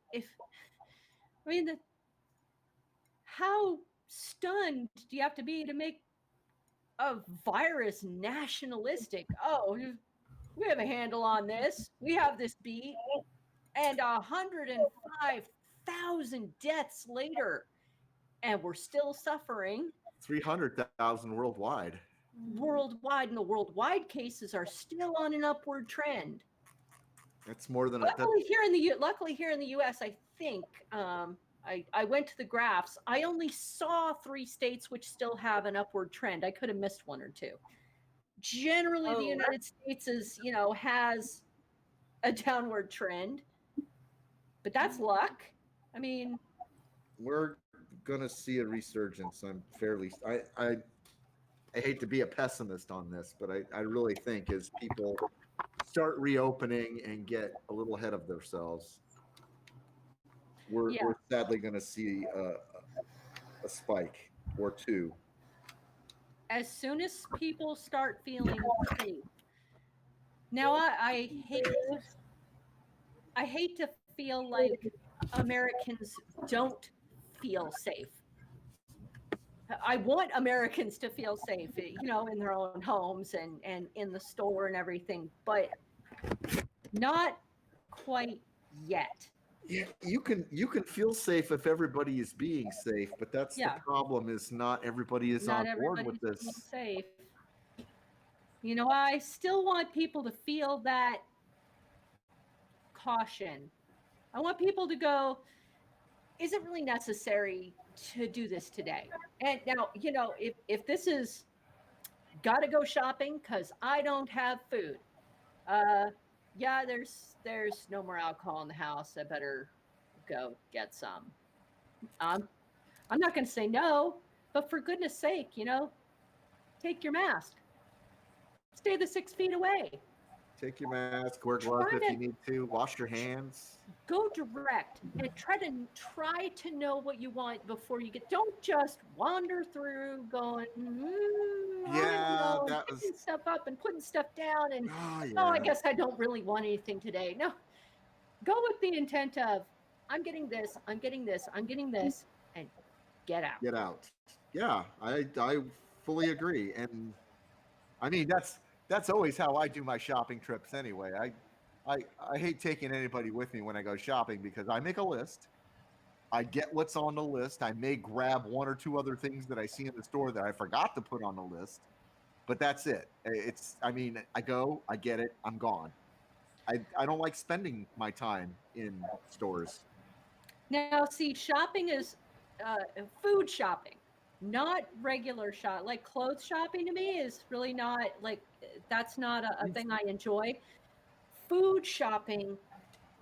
How stunned do you have to be to make a virus nationalistic? Oh, we have a handle on this. We have this beat. And 105,000 deaths later, and we're still suffering. 300,000 worldwide. And the worldwide cases are still on an upward trend. That's more than luckily here in the U.S. I think I went to the graphs. I only saw 3 states which still have an upward trend. I could have missed 1 or 2. Generally, the United States has a downward trend, but that's luck. I mean, we're gonna see a resurgence. I hate to be a pessimist on this, but I really think as people start reopening and get a little ahead of themselves, we're sadly going to see a spike or 2. As soon as people start feeling safe. Now, I hate to feel like Americans don't feel safe. I want Americans to feel safe, in their own homes and in the store and everything, but not quite yet. Yeah, you can feel safe if everybody is being safe, but that's the problem. Is not everybody is on board with this. Safe. I still want people to feel that caution. I want people to go, is it really necessary to do this today? And now, if this is gotta go shopping because I don't have food. There's no more alcohol in the house. I better go get some. I'm not going to say no, but for goodness sake, take your mask. Stay the 6 feet away. Take your mask, wear gloves if you need to, wash your hands. Go direct and try to know what you want before you get. Don't just wander through going, Yeah, that was. picking stuff up and putting stuff down, and Oh I yeah. guess I don't really want anything today. No, go with the intent of, I'm getting this, I'm getting this, I'm getting this, and get out. Get out. Yeah, I fully agree, and I mean that's always how I do my shopping trips anyway. I hate taking anybody with me when I go shopping because I make a list. I get what's on the list. I may grab one or two other things that I see in the store that I forgot to put on the list, but that's it. I mean, I go, I get it, I'm gone. I don't like spending my time in stores. Now, see, shopping is food shopping, not regular shop. Like clothes shopping to me is really not like that's not a thing I enjoy. Food shopping,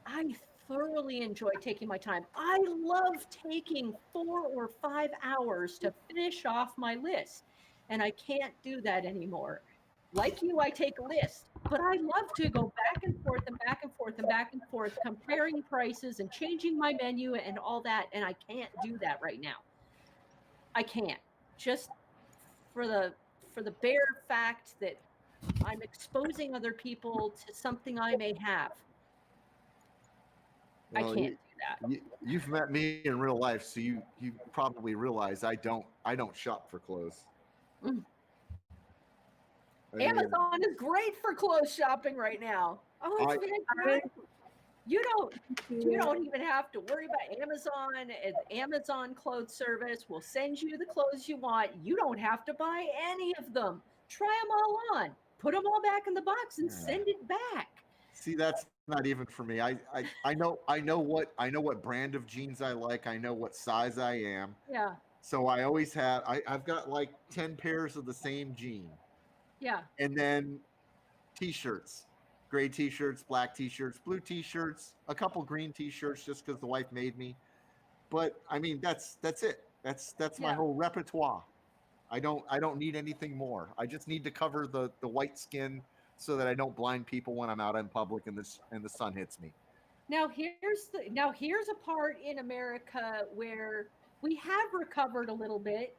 I thoroughly enjoy taking my time. I love taking 4 or 5 hours to finish off my list, and I can't do that anymore. Like you, I take a list, but I love to go back and forth and back and forth and back and forth, comparing prices and changing my menu and all that, and I can't do that right now. I can't. Just for the bare fact that I'm exposing other people to something I may have. Well, I can't do that. You've met me in real life, so you probably realize I don't shop for clothes. Mm. I mean, Amazon is great for clothes shopping right now. Oh, it's fantastic. You don't even have to worry about Amazon. Amazon clothes service will send you the clothes you want. You don't have to buy any of them. Try them all on. Put them all back in the box and send it back. See, that's not even for me. I know what brand of jeans I like. I know what size I am. Yeah. So I always have. I've got like 10 pairs of the same jean. Yeah. And then t-shirts, gray t-shirts, black t-shirts, blue t-shirts, a couple green t-shirts just because the wife made me. But I mean, that's it. That's my whole repertoire. I don't need anything more. I just need to cover the white skin so that I don't blind people when I'm out in public and the sun hits me. Now here's a part in America where we have recovered a little bit.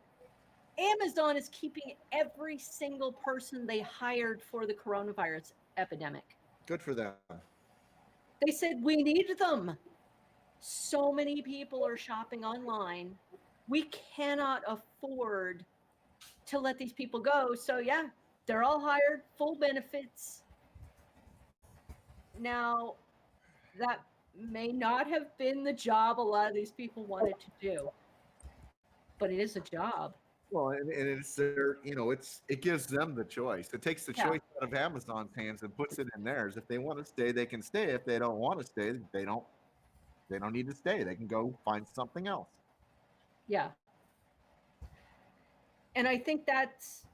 Amazon is keeping every single person they hired for the coronavirus epidemic. Good for them. They said we need them. So many people are shopping online. We cannot afford to let these people go. So yeah, they're all hired, full benefits. Now, that may not have been the job a lot of these people wanted to do, but it is a job. Well, and it's their, it gives them the choice. It takes the choice out of Amazon's hands and puts it in theirs. If they want to stay, they can stay. If they don't want to stay, they don't need to stay. They can go find something else. Yeah. And I think that's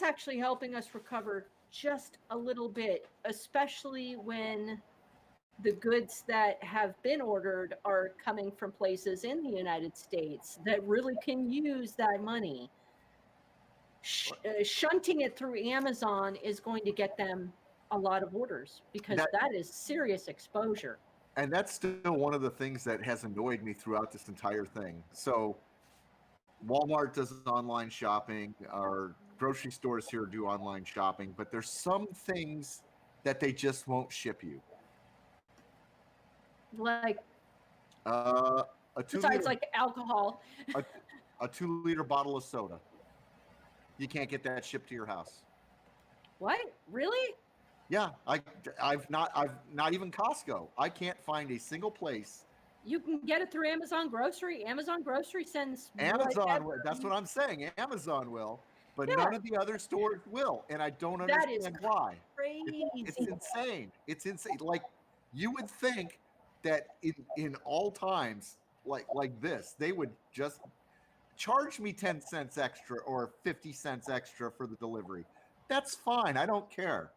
actually helping us recover just a little bit, especially when the goods that have been ordered are coming from places in the United States that really can use that money. Shunting it through Amazon is going to get them a lot of orders because that is serious exposure. And that's still one of the things that has annoyed me throughout this entire thing. So Walmart does online shopping, our grocery stores here do online shopping, but there's some things that they just won't ship you. Like besides like alcohol. a 2-liter bottle of soda. You can't get that shipped to your house. What? Really? Yeah, I've not even Costco. I can't find a single place. You can get it through Amazon Grocery. Amazon Grocery sends Amazon. That's what I'm saying. Amazon will, but none of the other stores will, and I don't understand why. Crazy. It's insane. It's insane. Like you would think that in all times like this, they would just charge me 10 cents extra or 50 cents extra for the delivery. That's fine. I don't care.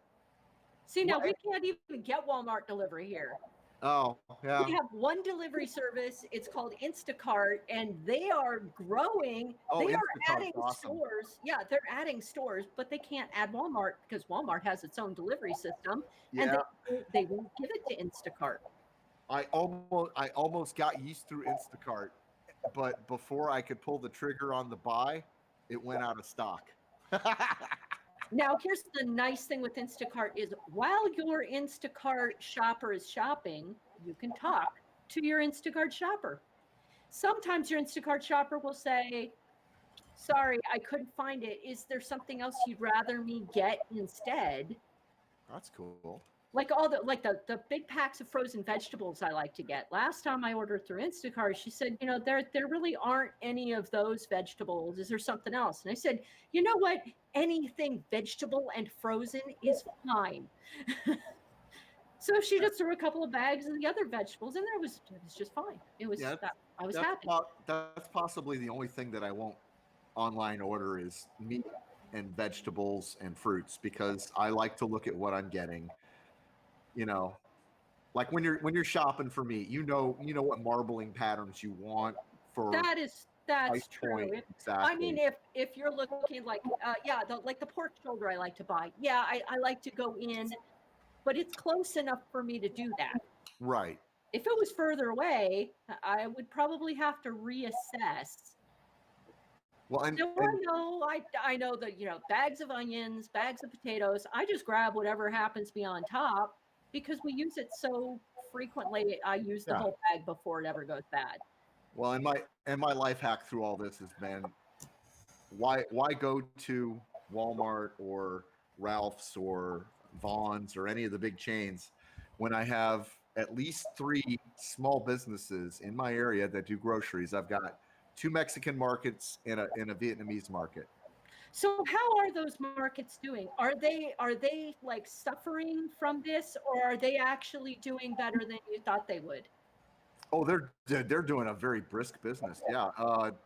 See, now we can't even get Walmart delivery here. Oh, yeah. We have one delivery service. It's called Instacart, and they are growing. Oh, They are Instacart's adding awesome. stores. Yeah, they're adding stores, but they can't add Walmart because Walmart has its own delivery system, and Yeah. they won't give it to Instacart. I almost got yeast through Instacart, but before I could pull the trigger on the buy, it went out of stock. Now, here's the nice thing with Instacart is while your Instacart shopper is shopping, you can talk to your Instacart shopper. Sometimes your Instacart shopper will say, sorry, I couldn't find it. Is there something else you'd rather me get instead? That's cool. Like the big packs of frozen vegetables I like to get. Last time I ordered through Instacart, she said, there really aren't any of those vegetables. Is there something else? And I said, you know what? Anything vegetable and frozen is fine. So she just threw a couple of bags of the other vegetables in there. It was just fine. It was Yeah, I was that's happy. that's possibly the only thing that I won't online order is meat and vegetables and fruits because I like to look at what I'm getting. You know, like when you're shopping for meat, you know what marbling patterns you want for That's price true. point I mean, exactly. if you're looking like like the pork shoulder I like to buy. Yeah, I like to go in, but it's close enough for me to do that. Right. If it was further away, I would probably have to reassess. Well, and Now and I know that bags of onions, bags of potatoes. I just grab whatever happens to be on top because we use it so frequently. I use the yeah. whole bag before it ever goes bad. Well, and my life hack through all this has been why go to Walmart or Ralph's or Vaughn's or any of the big chains when I have at least three small businesses in my area that do groceries. I've got two Mexican markets and a Vietnamese market. So how are those markets doing? Are they like suffering from this, or are they actually doing better than you thought they would? Oh, they're doing a very brisk business. Yeah.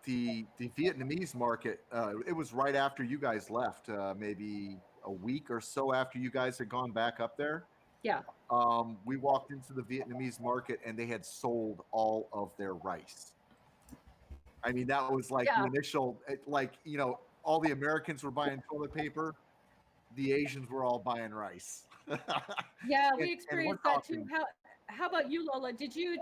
The Vietnamese market. It was right after you guys left, maybe a week or so after you guys had gone back up there. Yeah. We walked into the Vietnamese market and they had sold all of their rice. I mean, that was like the Yeah. initial, all the Americans were buying toilet paper, the Asians were all buying rice. Yeah, and, we and we're experienced that too. talking, How about you, Lola? Did you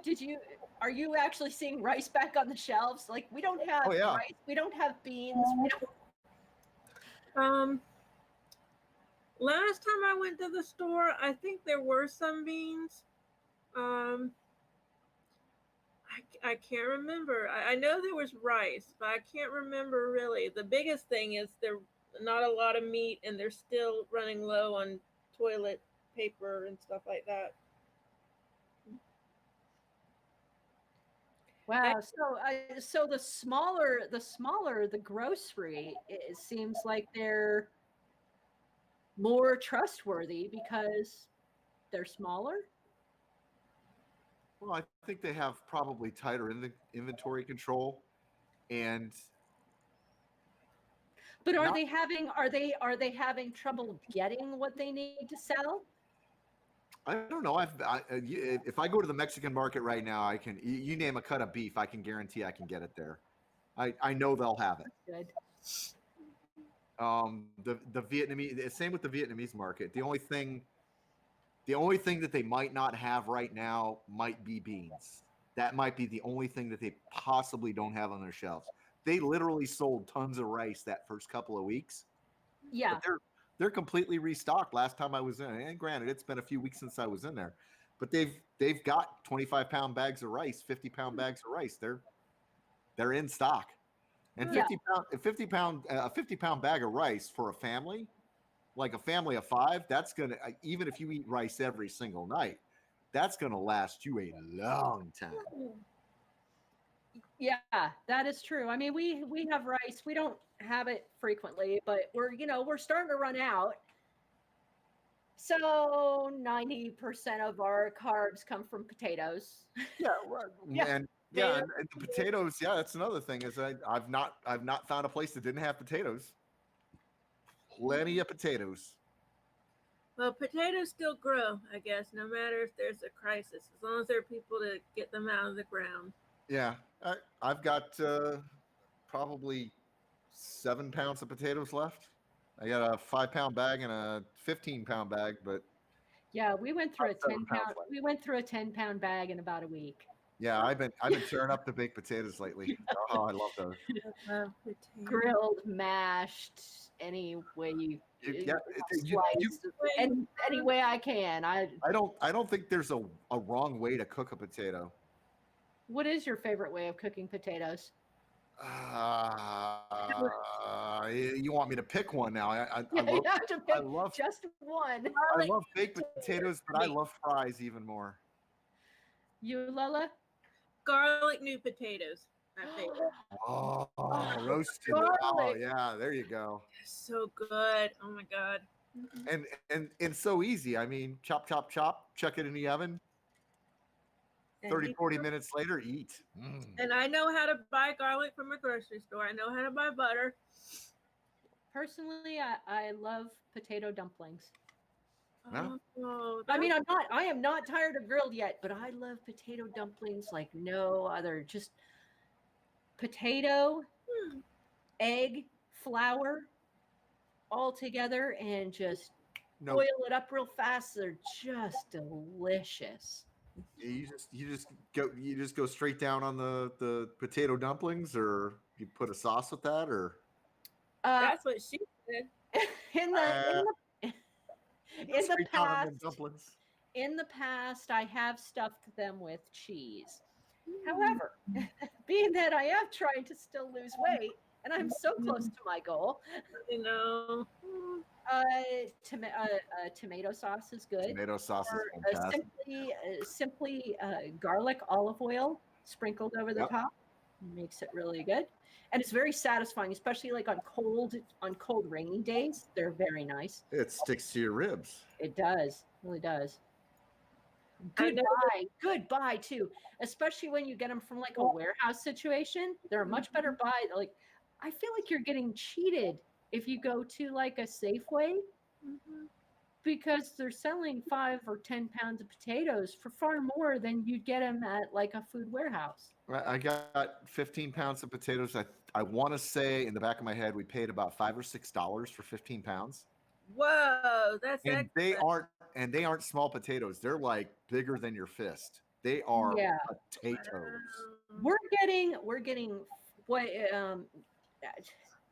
are you actually seeing rice back on the shelves? Like we don't have oh yeah, rice, we don't have beans, we don't. Um, Last time I went to the store, I think there were some beans. Um, I can't remember. I know there was rice, but I can't remember really. The biggest thing is there not a lot of meat, and they're still running low on toilet paper and stuff like that. Wow. So the smaller the grocery, it seems like they're more trustworthy because they're smaller. well, I think they have probably tighter inventory control and But are not. they having are they having trouble getting what they need to sell? I don't know. If I go to the Mexican market right now, I can. You name a cut of beef, I can guarantee I can get it there. I know they'll have it. Good. The Vietnamese, same with the Vietnamese market. The only thing that they might not have right now might be beans. That might be the only thing that they possibly don't have on their shelves. They literally sold tons of rice that first couple of weeks, Yeah. but they're completely restocked. Last time I was in, and granted, it's been a few weeks since I was in there, but they've got 25-pound bags of rice, 50-pound bags of rice. They're in stock. And Yeah. 50-pound bag of rice for a family, like a family of five, that's gonna, even if you eat rice every single night, that's gonna last you a long time. Yeah, that is true. I mean, we have rice. We don't have it frequently, but we're starting to run out. So 90% of our carbs come from potatoes. Yeah, right. Yeah. And the potatoes. Yeah, that's another thing is I've not found a place that didn't have potatoes. Plenty of potatoes. Well, potatoes still grow, I guess, no matter if there's a crisis, as long as there are people to get them out of the ground. Yeah, I've got probably 7 pounds of potatoes left. I got a 5 pound bag and a 15 pound bag, but Yeah, we went through a about 7 10 pounds pound left. we went through a 10-pound bag in about a week. Yeah, I've been tearing up the baked potatoes lately. Oh, I love those. I love potatoes. Grilled, mashed, any way you Yeah, sliced, any way I can. I don't think there's a wrong way to cook a potato. What is your favorite way of cooking potatoes? You want me to pick one now? Yeah, you have to pick love just one. I love baked potatoes, but I love fries even more. You, Lola? Garlic new potatoes. My favorite. Oh, roasted. Oh Garlic. yeah, there you go. So good. Oh my god. And so easy. I mean, chop, chop, chop, chuck it in the oven. 30, 40 minutes later, eat. And I know how to buy garlic from a grocery store. I know how to buy butter. Personally, I love potato dumplings. Yeah. Oh, I mean, I am not tired of grilled yet, but I love potato dumplings like no other. Just potato, egg, flour, all together, and just boil it up real fast. They're just delicious. You just go straight down on the potato dumplings, or you put a sauce with that, or that's what she said. In the past, I have stuffed them with cheese. However, being that I am trying to still lose weight, and I'm so close to my goal, you know, tomato sauce is good. Tomato sauce is fantastic. Simply garlic olive oil sprinkled over the top makes it really good, and it's very satisfying, especially like on cold rainy days. They're very nice. It sticks to your ribs. It does, really does. Goodbye too, especially when you get them from like a warehouse situation. They're a much better buy. Like, I feel like you're getting cheated if you go to like a Safeway, because they're selling 5 or 10 pounds of potatoes for far more than you'd get them at like a food warehouse. I got 15 pounds of potatoes. I want to say in the back of my head we paid about $5 or $6 for 15 pounds. Whoa, that's and they aren't small potatoes. They're like bigger than your fist. They are potatoes. We're getting what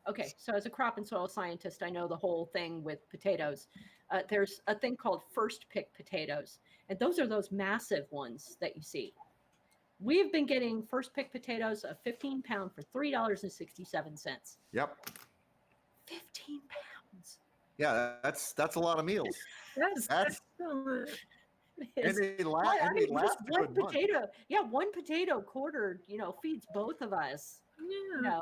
okay, so as a crop and soil scientist, I know the whole thing with potatoes. There's a thing called first pick potatoes, and those are those massive ones that you see. We've been getting first pick potatoes, a 15 pound for $3.67. Yep. 15 pounds. Yeah, that's a lot of meals. That's and they last. One potato. Yeah, one potato quarter, feeds both of us. Yeah.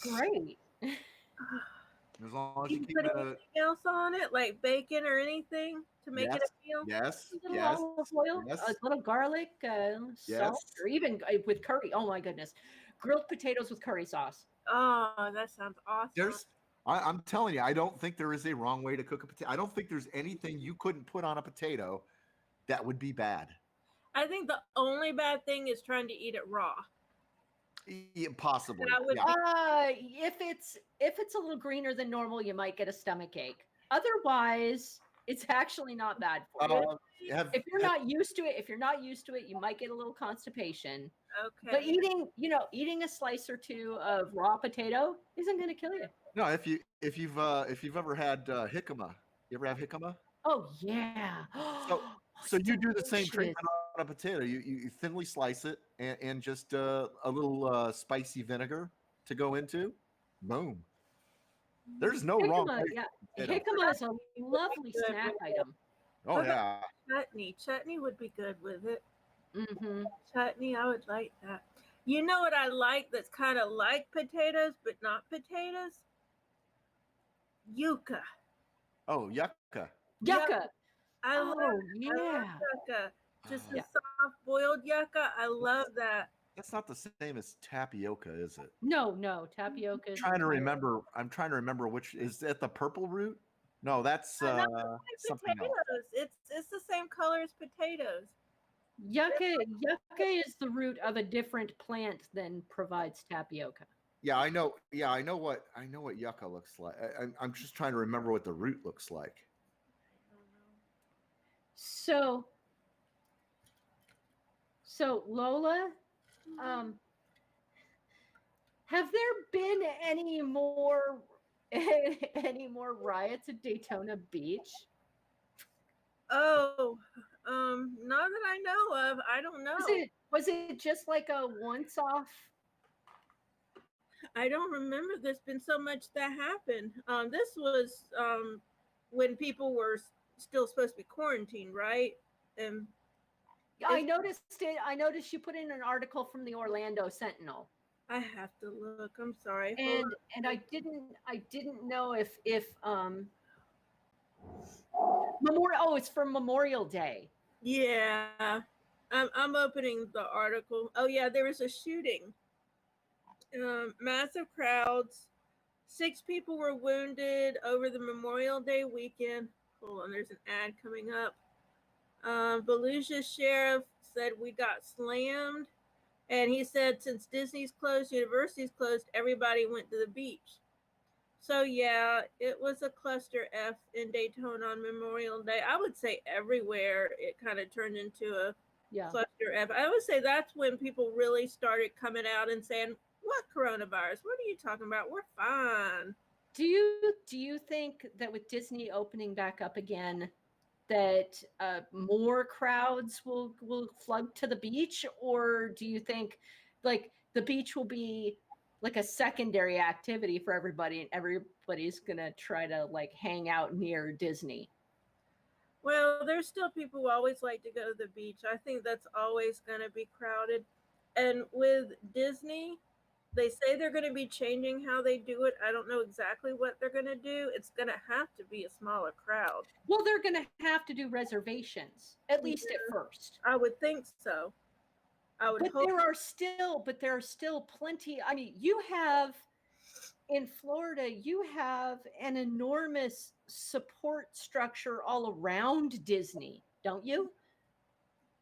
Great. As long as you keep put anything else on it, like bacon or anything, to make it a meal? Yes. Olive oil, a little garlic, salt, or even with curry. Oh my goodness. Grilled potatoes with curry sauce. Oh, that sounds awesome. I'm telling you, I don't think there is a wrong way to cook a potato. I don't think there's anything you couldn't put on a potato that would be bad. I think the only bad thing is trying to eat it raw. Yeah, possibly. If it's a little greener than normal, you might get a stomach ache. Otherwise, it's actually not bad for you. If you're not used to it, you might get a little constipation. Okay. But eating a slice or two of raw potato isn't going to kill you. No, if you've ever had jicama, you ever have jicama? Oh yeah. So you do the same treatment on a potato. You thinly slice it and just a little spicy vinegar to go into. Boom. There's no wrong way. Yeah. Jicama is a lovely snack item. Oh yeah. Chutney would be good with it. Mm-hmm. Chutney, I would like that. You know what I like that's kind of like potatoes but not potatoes? Yucca. Oh, yucca. Yucca. I love yucca. Just a soft boiled yucca. I love that. That's not the same as tapioca, is it? No, tapioca. I'm trying to remember which is that the purple root? No, that's No, something else. potatoes. It's the same color as potatoes. Yucca is the root of a different plant than provides tapioca. Yeah, I know. Yeah, I know what yucca looks like. I'm just trying to remember what the root looks like. So Lola, um, have there been any more riots at Daytona Beach? Oh, not that I know of. I don't know. Was it just like a once off? I don't remember. There's been so much that happened. This was when people were still supposed to be quarantined, right? And I noticed it. I noticed you put in an article from the Orlando Sentinel. I have to look. I'm sorry. And I didn't know if Memorial. Oh, it's from Memorial Day. Yeah, I'm opening the article. Oh yeah, there was a shooting. Massive crowds. 6 people were wounded over the Memorial Day weekend. Hold on, there's an ad coming up. Volusia's sheriff said we got slammed, and he said since Disney's closed, Universal's closed, everybody went to the beach. So yeah, it was a cluster F in Daytona on Memorial Day. I would say everywhere it kind of turned into a cluster F. I would say that's when people really started coming out and saying, "What coronavirus? What are you talking about? We're fine." Do you think that with Disney opening back up again, that more crowds will flood to the beach, or do you think like the beach will be like a secondary activity for everybody and everybody's gonna try to like hang out near Disney? Well, there's still people who always like to go to the beach. I think that's always going to be crowded. And with Disney, they say they're going to be changing how they do it. I don't know exactly what they're going to do. It's going to have to be a smaller crowd. Well, they're going to have to do reservations, at least at first. I would think so. I would hope. There are still plenty. I mean, you have in Florida, you have an enormous support structure all around Disney, don't you?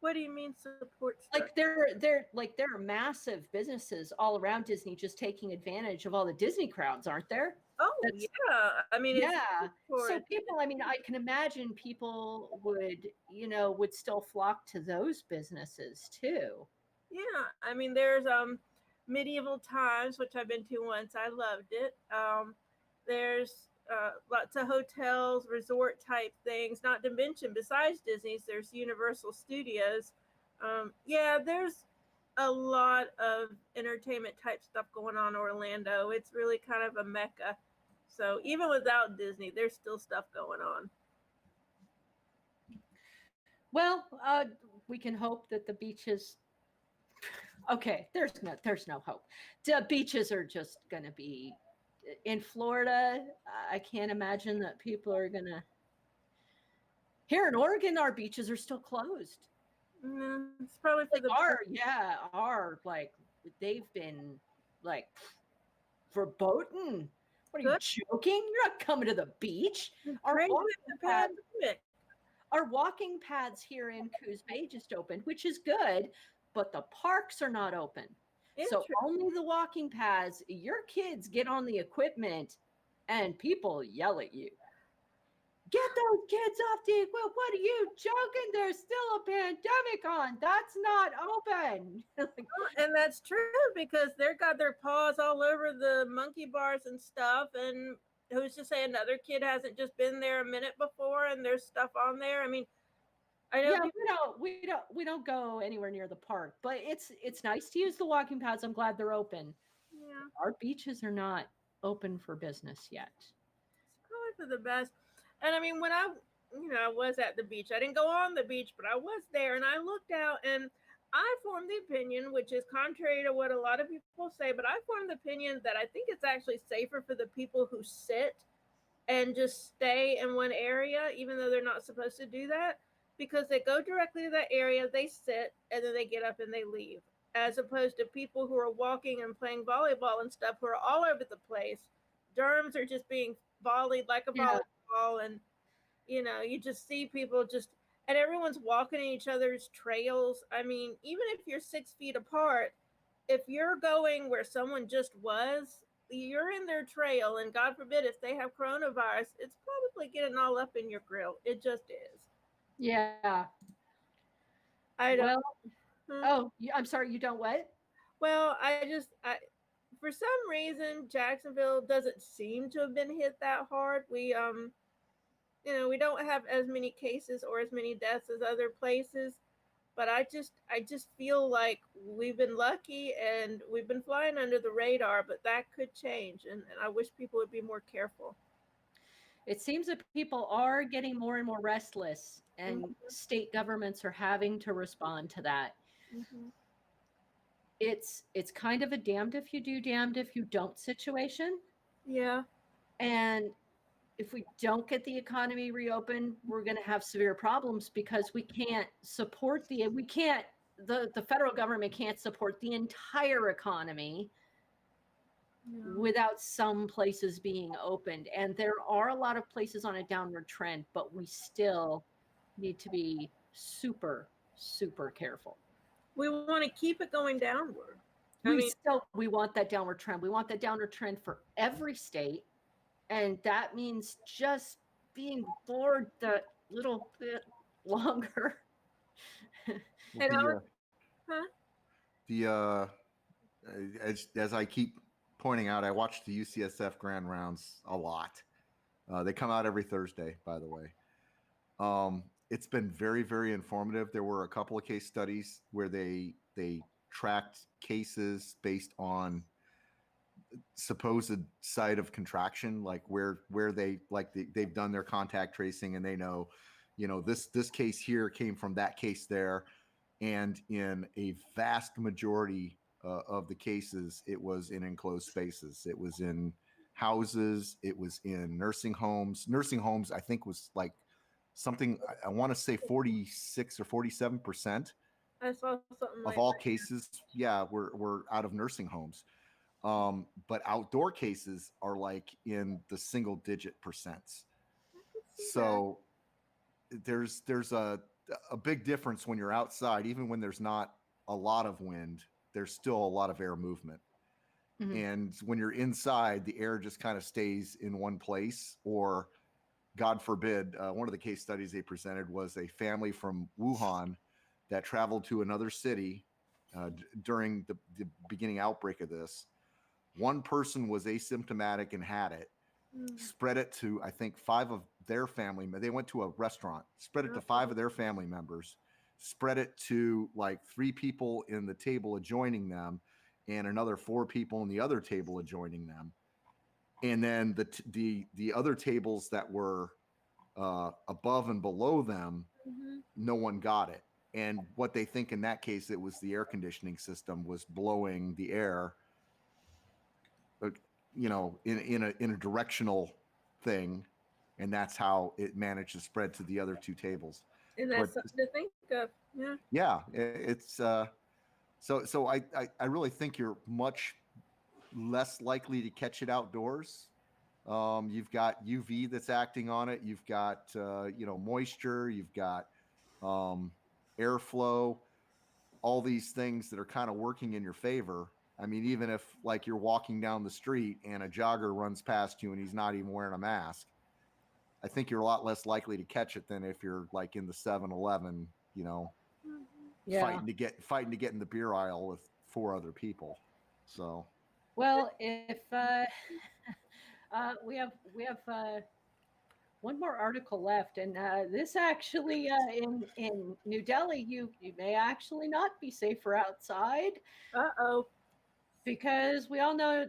What do you mean support structure? Like there are massive businesses all around Disney just taking advantage of all the Disney crowds, aren't there? Oh, yeah. I mean, yeah. So people, I mean, I can imagine people would still flock to those businesses too. Yeah, I mean, there's Medieval Times, which I've been to once. I loved it. There's lots of hotels, resort type things. Not to mention, besides Disney's, there's Universal Studios. Yeah, there's a lot of entertainment type stuff going on in Orlando. It's really kind of a mecca. So even without Disney, there's still stuff going on. Well, we can hope that the beaches. Okay, there's no hope. The beaches are just going to be in Florida. I can't imagine that people are going to. Here in Oregon, our beaches are still closed. It's probably for like they've been like verboten. What are you joking? You're not coming to the beach. Our walking paths here in Coos Bay just opened, which is good, but the parks are not open. So only the walking paths. Your kids get on the equipment and people yell at you. Get those kids off the equipment. What are you joking? There's still a pandemic on. That's not open. And that's true because they've got their paws all over the monkey bars and stuff. And who's to say another kid hasn't just been there a minute before and there's stuff on there? I mean, I know we don't go anywhere near the park, but it's nice to use the walking paths. I'm glad they're open. Yeah. Our beaches are not open for business yet. It's probably for the best. And I mean, when I was at the beach, I didn't go on the beach, but I was there and I looked out and I formed the opinion, which is contrary to what a lot of people say, but I formed the opinion that I think it's actually safer for the people who sit and just stay in one area, even though they're not supposed to do that, because they go directly to that area, they sit, and then they get up and they leave, as opposed to people who are walking and playing volleyball and stuff who are all over the place. Germs are just being volleyed like a volleyball protocol, and you just see people and everyone's walking in each other's trails. I mean, even if you're 6 feet apart, if you're going where someone just was, you're in their trail, and God forbid if they have coronavirus, it's probably getting all up in your grill. It just is. Yeah. I don't. Well, Hmm? I'm sorry, you don't what? Well, for some reason, Jacksonville doesn't seem to have been hit that hard. We don't have as many cases or as many deaths as other places, but I just feel like we've been lucky and we've been flying under the radar, but that could change, and I wish people would be more careful. It seems that people are getting more and more restless, and Mhm. state governments are having to respond to that. Mhm. It's kind of a damned if you do, damned if you don't situation. Yeah. And if we don't get the economy reopened, we're going to have severe problems because the federal government can't support the entire economy Yeah. without some places being opened. And there are a lot of places on a downward trend, but we still need to be super, super careful. We want to keep it going downward. I mean, We want that downward trend. We want that downward trend for every state. And that means just being bored that little bit longer. and I was, The huh? the as I keep pointing out, I watch the UCSF Grand Rounds a lot. They come out every Thursday, by the way. It's been very, very informative. There were a couple of case studies where they tracked cases based on supposed site of contraction, like where they've done their contact tracing and they know, this case here came from that case there, and in a vast majority of the cases, it was in enclosed spaces. It was in houses. It was in nursing homes. Nursing homes, I think, was like something, I want to say 46 or 47% I saw something of like all that. cases, were out of nursing homes. But outdoor cases are like in the single digit percents. So there's a big difference when you're outside. Even when there's not a lot of wind, there's still a lot of air movement. Mhm. And when you're inside, the air just kind of stays in one place. Or God forbid, one of the case studies they presented was a family from Wuhan that traveled to another city during the beginning outbreak of this. One person was asymptomatic and had it, spread it to, I think, 5 of their family. They went to a restaurant, spread it to 5 of their family members, spread it to like 3 people in the table adjoining them, and another 4 people in the other table adjoining them. And then the other tables that were above and below them, no one got it. And what they think in that case, it was the air conditioning system was blowing the air, in a directional thing, and that's how it managed to spread to the other 2 tables. And But that's something to think of. Yeah. yeah, it's so I really think you're much less likely to catch it outdoors. You've got UV that's acting on it. You've got moisture. You've got airflow. All these things that are kind of working in your favor. I mean, even if like you're walking down the street and a jogger runs past you and he's not even wearing a mask, I think you're a lot less likely to catch it than if you're like in the 7-Eleven, Yeah. fighting to get in the beer aisle with 4 other people. So, Well, if we have one more article left, and this actually in New Delhi, you may actually not be safer outside Uh-oh. because we all know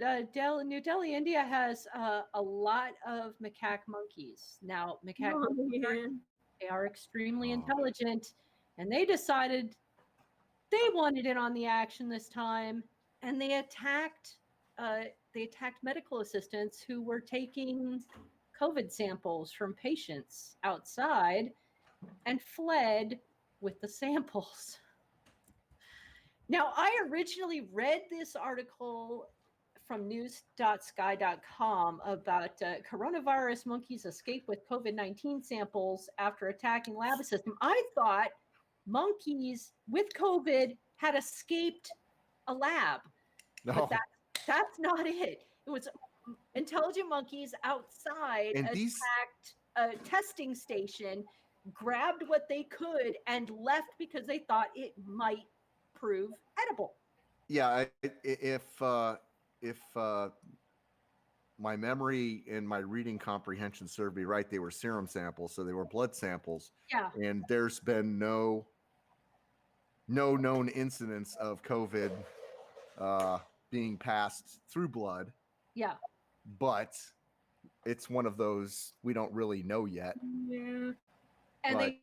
New Delhi, India has a lot of macaque monkeys. Now, macaque Oh, monkeys man. they are extremely intelligent, and they decided they wanted in on the action this time, and they attacked medical assistants who were taking COVID samples from patients outside and fled with the samples. Now, I originally read this article from news.sky.com about coronavirus monkeys escape with COVID-19 samples after attacking lab system. I thought monkeys with COVID had escaped a lab, No. but that's not it. It was intelligent monkeys outside And attacked these- a testing station, grabbed what they could, and left because they thought it might prove edible. Yeah, if my memory and my reading comprehension serve me right, they were serum samples, so they were blood samples. Yeah. And there's been no known incidents of COVID being passed through blood, Yeah. but it's one of those we don't really know yet. Yeah. And But-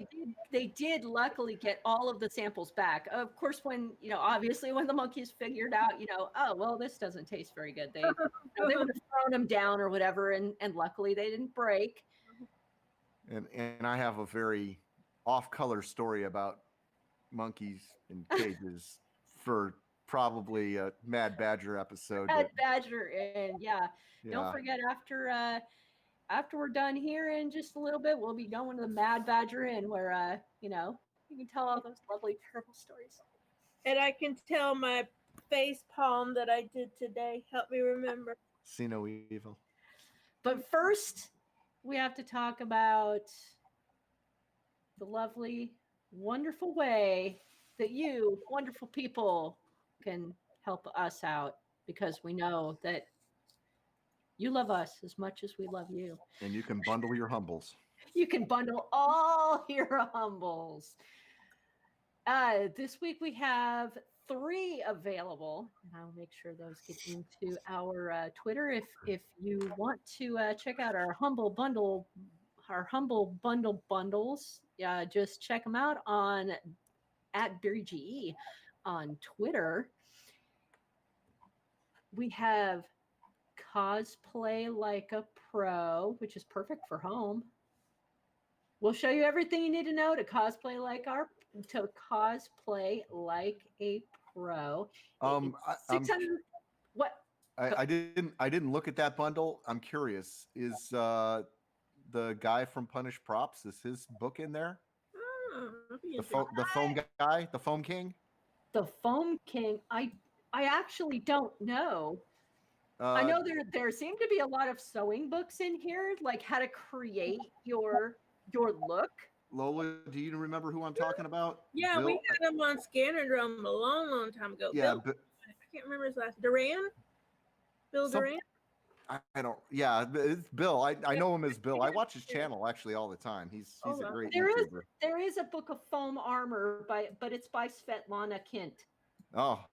they did luckily get all of the samples back. Of course, when, obviously when the monkeys figured out, oh, well, this doesn't taste very good. They they would have thrown them down or whatever. And luckily they didn't break. And I have a very off-color story about monkeys in cages for probably a Mad Badger episode. Mad Badger. And don't yeah. forget after we're done here in just a little bit, we'll be going to the Mad Badger Inn where, you can tell all those lovely, terrible stories. And I can tell my face palm that I did today. Help me remember. See no evil. But first, we have to talk about the lovely, wonderful way that you, wonderful people, can help us out, because we know that you love us as much as we love you. And you can bundle your humbles. You can bundle all your humbles. This week we have 3 available, and I'll make sure those get into our Twitter. If you want to check out our humble bundle bundles, just check them out on @BeeryGE on Twitter. We have Cosplay Like a Pro, which is perfect for home. We'll show you everything you need to know to cosplay like a pro. I'm 600. What? I didn't look at that bundle. I'm curious. Is the guy from Punish Props, is his book in there? The foam guy, the foam king? The Foam King. I actually don't know. I know there seem to be a lot of sewing books in here, like how to create your look. Lola, do you remember who I'm talking about? Yeah, Bill? we had him on Scanner Drum a long time ago. Yeah, Bill, I can't remember his last. Duran? Bill Duran? I don't. Yeah, it's Bill. I know him as Bill. I watch his channel actually all the time. He's a great YouTuber. There is a book of foam armor, but it's by Svetlana Kint. Oh,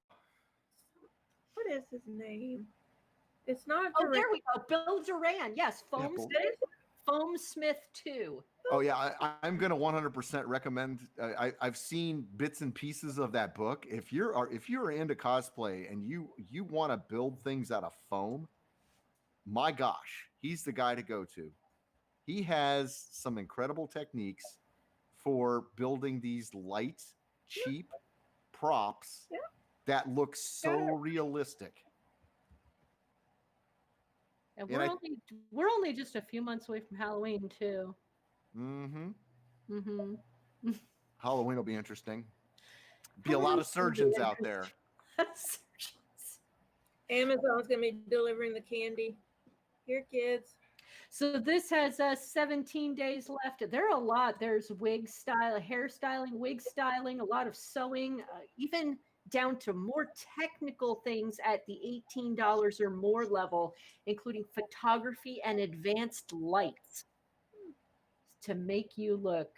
What is his name? It's not Oh, Duran. there we go. Bill Duran. Yes, Bill. Foam Smith 2. oh yeah. I'm gonna 100% recommend. I've seen bits and pieces of that book. If you're into cosplay and you want to build things out of foam, my gosh, he's the guy to go to. He has some incredible techniques for building these light, cheap props that look so realistic. And And we're only just a few months away from Halloween too. Mm-hmm. Halloween will be interesting. Be a lot of surgeons out there. Amazon's going to be delivering the candy. Here, kids. So this has 17 days left. There are a lot. There's hairstyling, wig styling, a lot of sewing, even down to more technical things at the $18 or more level, including photography and advanced lights to make you look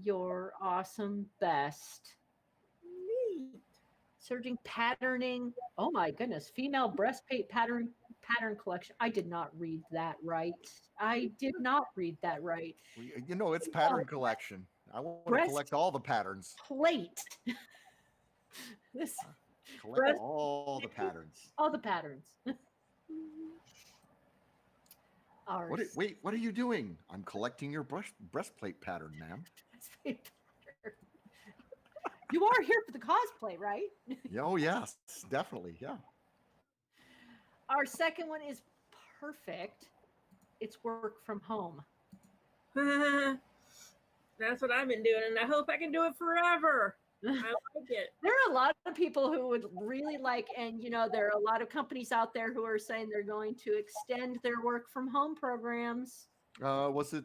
your awesome best. Neat. Surging patterning. Oh my goodness. Female breastplate pattern collection. I did not read that right. It's pattern collection. I want to collect all the patterns. Plate. Collect all the patterns. All the patterns. Wait, what are you doing? I'm collecting your breastplate pattern, ma'am. You are here for the cosplay, right? Oh yes, definitely, yeah. Our second one is perfect. It's work from home. That's what I've been doing, and I hope I can do it forever. I like it. There are a lot of people who would really like, and there are a lot of companies out there who are saying they're going to extend their work from home programs. Was it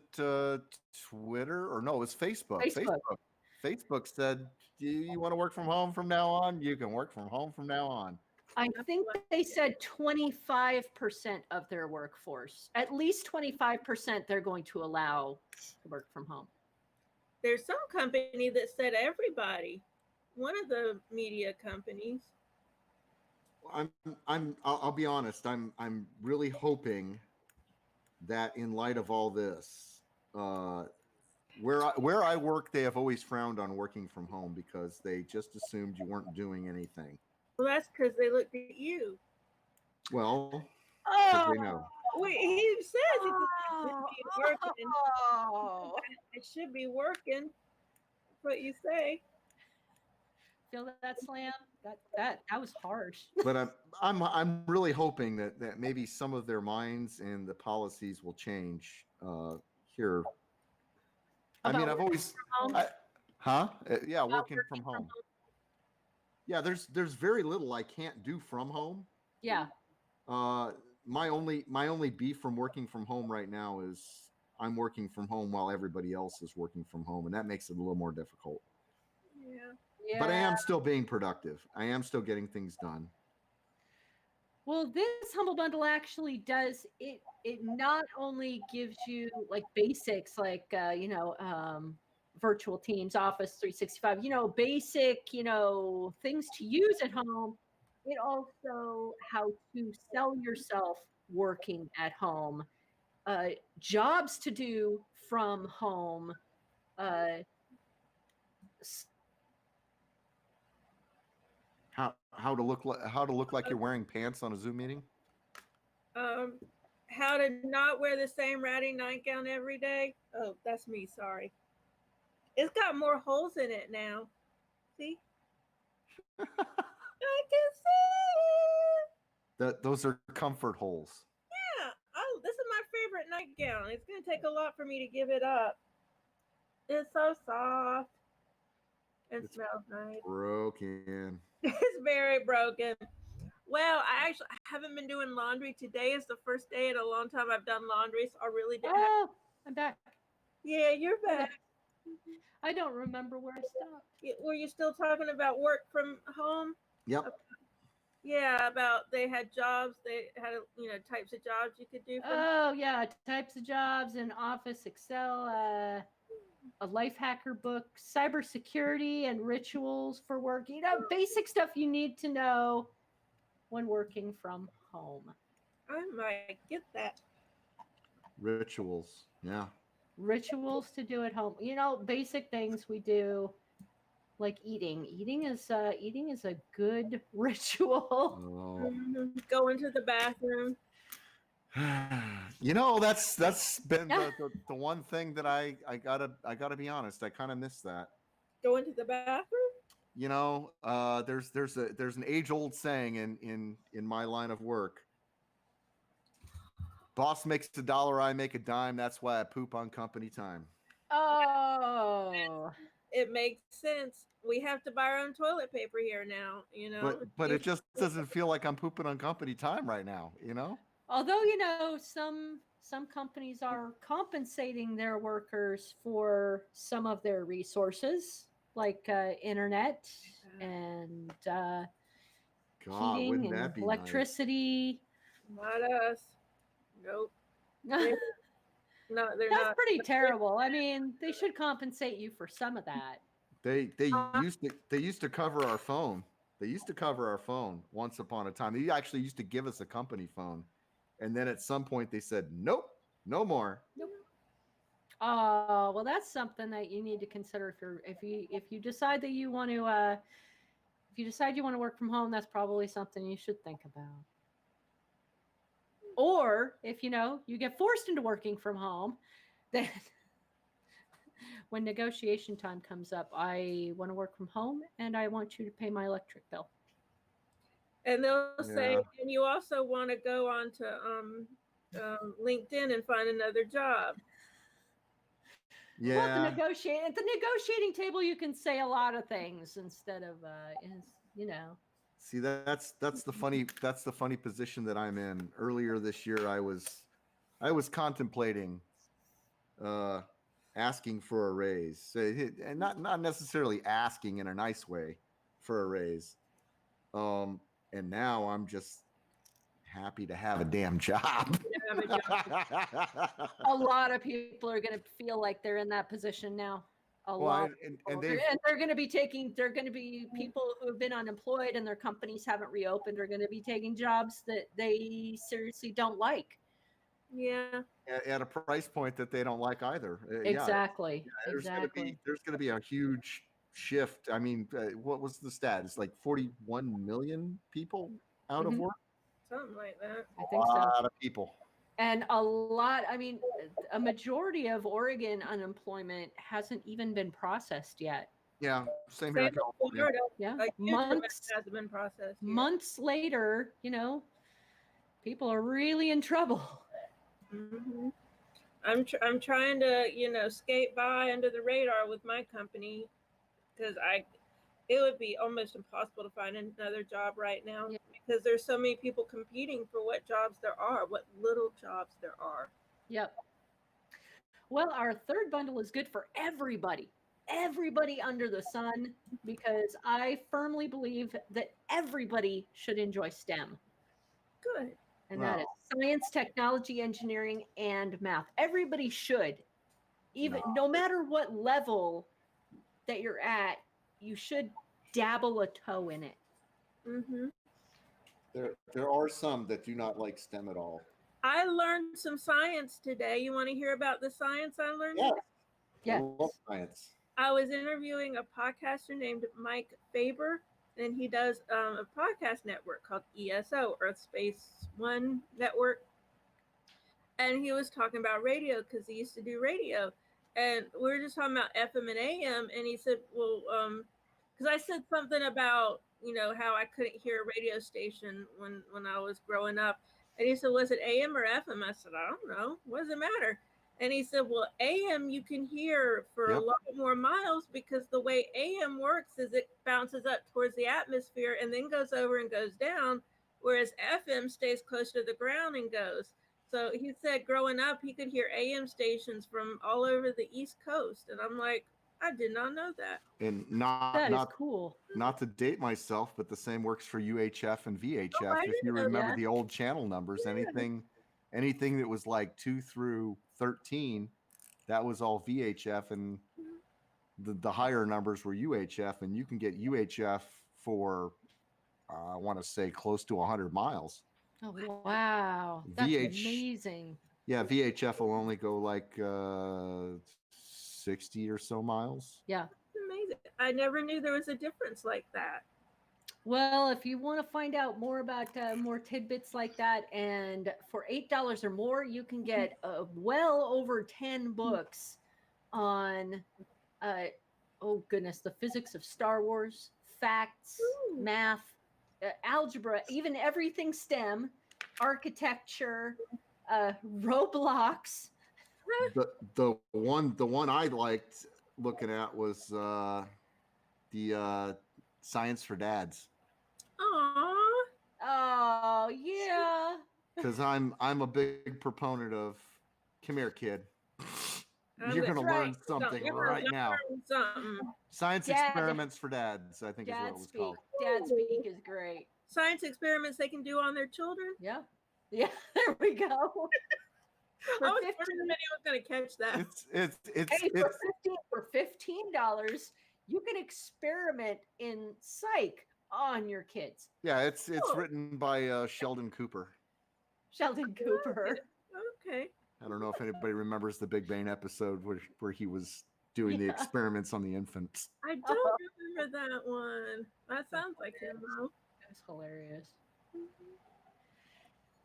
Twitter or no? It was Facebook. Facebook. Facebook said, "Do you want to work from home from now on? You can work from home from now on." I think they said 25% of their workforce, at least 25%, they're going to allow to work from home. There's some company that said everybody. One of the media companies. I'll be honest. I'm really hoping that in light of all this, where I work, they have always frowned on working from home because they just assumed you weren't doing anything. Well, that's because they looked at you. Well, Oh, they know. Wait, he says he should be working. I should be working. That's what you say. Feel that slam? That was harsh. But I'm really hoping that maybe some of their minds and the policies will change here. I mean, I've always, yeah, working from home. Yeah, there's very little I can't do from home. Yeah. My only beef from working from home right now is I'm working from home while everybody else is working from home, and that makes it a little more difficult. Yeah. But I am still being productive. I am still getting things done. Well, this Humble Bundle actually does it. It not only gives you like basics, like virtual Teams, Office 365, basic, things to use at home. It also how to sell yourself working at home, jobs to do from home, How to look like you're wearing pants on a Zoom meeting? How to not wear the same ratty nightgown every day. Oh, that's me. Sorry. It's got more holes in it now. See? I can see. Those are comfort holes. Yeah. Oh, this is my favorite nightgown. It's gonna take a lot for me to give it up. It's so soft. It smells nice. Broken. It's very broken. Well, I haven't been doing laundry. Today is the first day in a long time I've done laundry, so I really didn't. I'm back. Yeah, you're back. I don't remember where I stopped. Were you still talking about work from home? Yep. Yeah, about they had jobs. They had types of jobs you could do. Yeah, types of jobs in Office, Excel, a life hacker book, cybersecurity, and rituals for work. Basic stuff you need to know when working from home. I might get that. Rituals, yeah. Rituals to do at home. Basic things we do, like eating. Eating is a good ritual. Oh. Go into the bathroom. That's been the one thing that I gotta be honest. I kind of miss that. Go into the bathroom. There's an age-old saying in my line of work. Boss makes $1, I make a dime. That's why I poop on company time. Oh, it makes sense. We have to buy our own toilet paper here now. But it just doesn't feel like I'm pooping on company time right now. Although some companies are compensating their workers for some of their resources, like internet and heating and electricity. Nice? Not us. Nope. They're That's not. pretty terrible. I mean, they should compensate you for some of that. They used to cover our phone. They used to cover our phone once upon a time. They actually used to give us a company phone. And then at some point they said, nope, no more. Nope. Oh, well, that's something that you need to consider if you decide that you want to work from home. That's probably something you should think about. Or if you get forced into working from home, then when negotiation time comes up, I want to work from home and I want you to pay my electric bill. And they'll say, Yeah. and you also want to go on to LinkedIn and find another job. Well, Yeah. at the negotiating table, you can say a lot of things instead of, you know. See, that's the funny position that I'm in. Earlier this year, I was contemplating asking for a raise, and not necessarily asking in a nice way for a raise. And now I'm just happy to have a damn job. Have a job. A lot of people are going to feel like they're in that position now. A lot. And They're going to be people who have been unemployed and their companies haven't reopened are going to be taking jobs that they seriously don't like. Yeah. at a price point that they don't like either. Exactly. There's going to be a huge shift. I mean, what was the stat? It's like 41 million people out of work. Something like that. I think so. A lot of people. And a majority of Oregon unemployment hasn't even been processed yet. Yeah, same here in California. Florida. Yeah, Months hasn't been processed yet. Months later, people are really in trouble. Mm-hmm. I'm trying to skate by under the radar with my company because it would be almost impossible to find another job right now because there's so many people competing for what jobs there are, what little jobs there are. Yep. Well, our third bundle is good for everybody under the sun, because I firmly believe that everybody should enjoy STEM. Good. And that is science, technology, engineering, and math. Everybody should. No matter what level that you're at, you should dabble a toe in it. Mm-hmm. There are some that do not like STEM at all. I learned some science today. You want to hear about the science I learned? Yes. I love science. I was interviewing a podcaster named Mike Faber, and he does a podcast network called ESO, Earth Space One Network. And he was talking about radio because he used to do radio. And we were just talking about FM and AM. And he said, well, because I said something about, how I couldn't hear a radio station when I was growing up. And he said, was it AM or FM? I said, I don't know. What does it matter? And he said, well, AM you can hear for a lot more miles because the way AM works is it bounces up towards the atmosphere and then goes over and goes down, whereas FM stays close to the ground and goes. So he said growing up, he could hear AM stations from all over the East Coast. And I'm like, I did not know that. And that is cool. Not to date myself, but the same works for UHF and VHF. If you remember the old channel numbers, anything that was like 2 through 13, that was all VHF, and the higher numbers were UHF, and you can get UHF for I want to say close to 100 miles. Oh wow, that's amazing. Yeah, VHF will only go like 60 or so miles. Yeah, amazing. I never knew there was a difference like that. Well, if you want to find out more about more tidbits like that, and for $8 or more, you can get well over 10 books on, oh goodness, the physics of Star Wars, facts, math, algebra, even everything STEM, architecture, Roblox. The one I liked looking at was the Science for Dads. Oh yeah. Because I'm a big proponent of, come here, kid. You're gonna learn something right now. Science experiments for dads, I think is what it was called. Dad Speak is great. Science experiments they can do on their children. Yeah. There we go. I was wondering if anyone was going to catch that. For $15, you can experiment in psych on your kids. Yeah, it's written by Sheldon Cooper. Sheldon Cooper. Okay. I don't know if anybody remembers the Big Bang episode where he was doing the experiments on the infants. I don't remember that one. That sounds like him though. That's hilarious.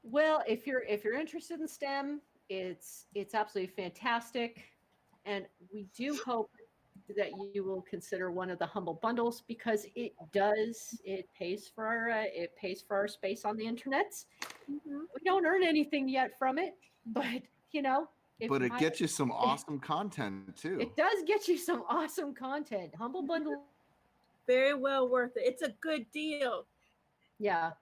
Well, if you're interested in STEM, it's absolutely fantastic, and we do hope that you will consider one of the humble bundles because it pays for our space on the internets. Mhm. We don't earn anything yet from it, but you know, if But it my- gets you some awesome content too. it does get you some awesome content. Humble bundle, Very well worth it. It's a good deal. yeah.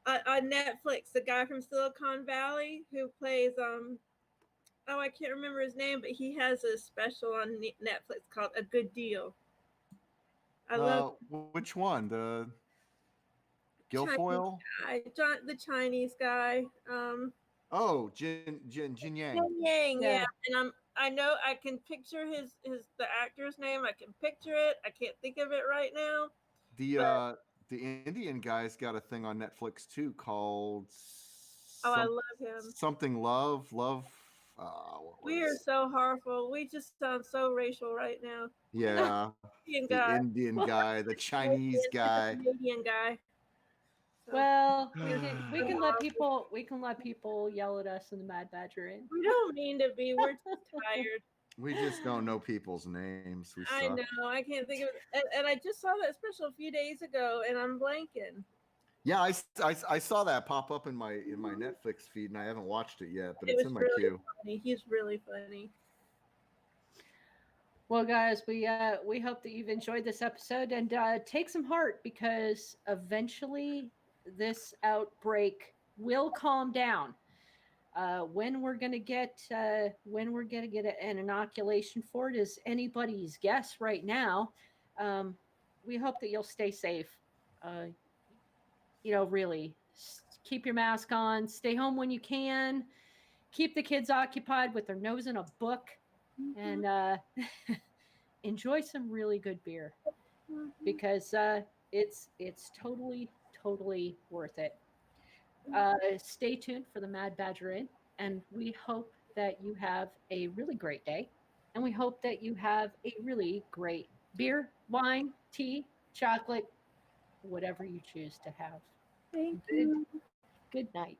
On Netflix, the guy from Silicon Valley who plays oh, I can't remember his name, but he has a special on Netflix called A Good Deal. I love Which one? The Chinese Guilfoyle? guy, the Chinese guy. Oh, Jin Yang. Yang Yang, Yeah. yeah. And I know I can picture the actor's name. I can picture it. I can't think of it right now. The Indian guy's got a thing on Netflix too called Oh, I love him. something love. We are so harmful. We just sound so racial right now. Yeah, Indian the guy. Indian guy, the Chinese guy. Canadian guy. So, Well, we can let people yell at us in the Mad Badger Inn. we don't mean to be. We're just tired. We just don't know people's names. We I suck. know. I can't think of it. And I just saw that special a few days ago, and I'm blanking. Yeah, I saw that pop up in my Netflix feed, and I haven't watched it yet, but It it's was in my really queue. funny. He's really funny. Well, guys, we hope that you've enjoyed this episode and take some heart because eventually this outbreak will calm down. When we're gonna get an inoculation for it is anybody's guess right now. We hope that you'll stay safe. Really keep your mask on, stay home when you can, keep the kids occupied with their nose in a book, and enjoy some really good beer because it's totally worth it. Stay tuned for the Mad Badger Inn, and we hope that you have a really great day, and we hope that you have a really great beer, wine, tea, chocolate, whatever you choose to have. Thank Good you. good night.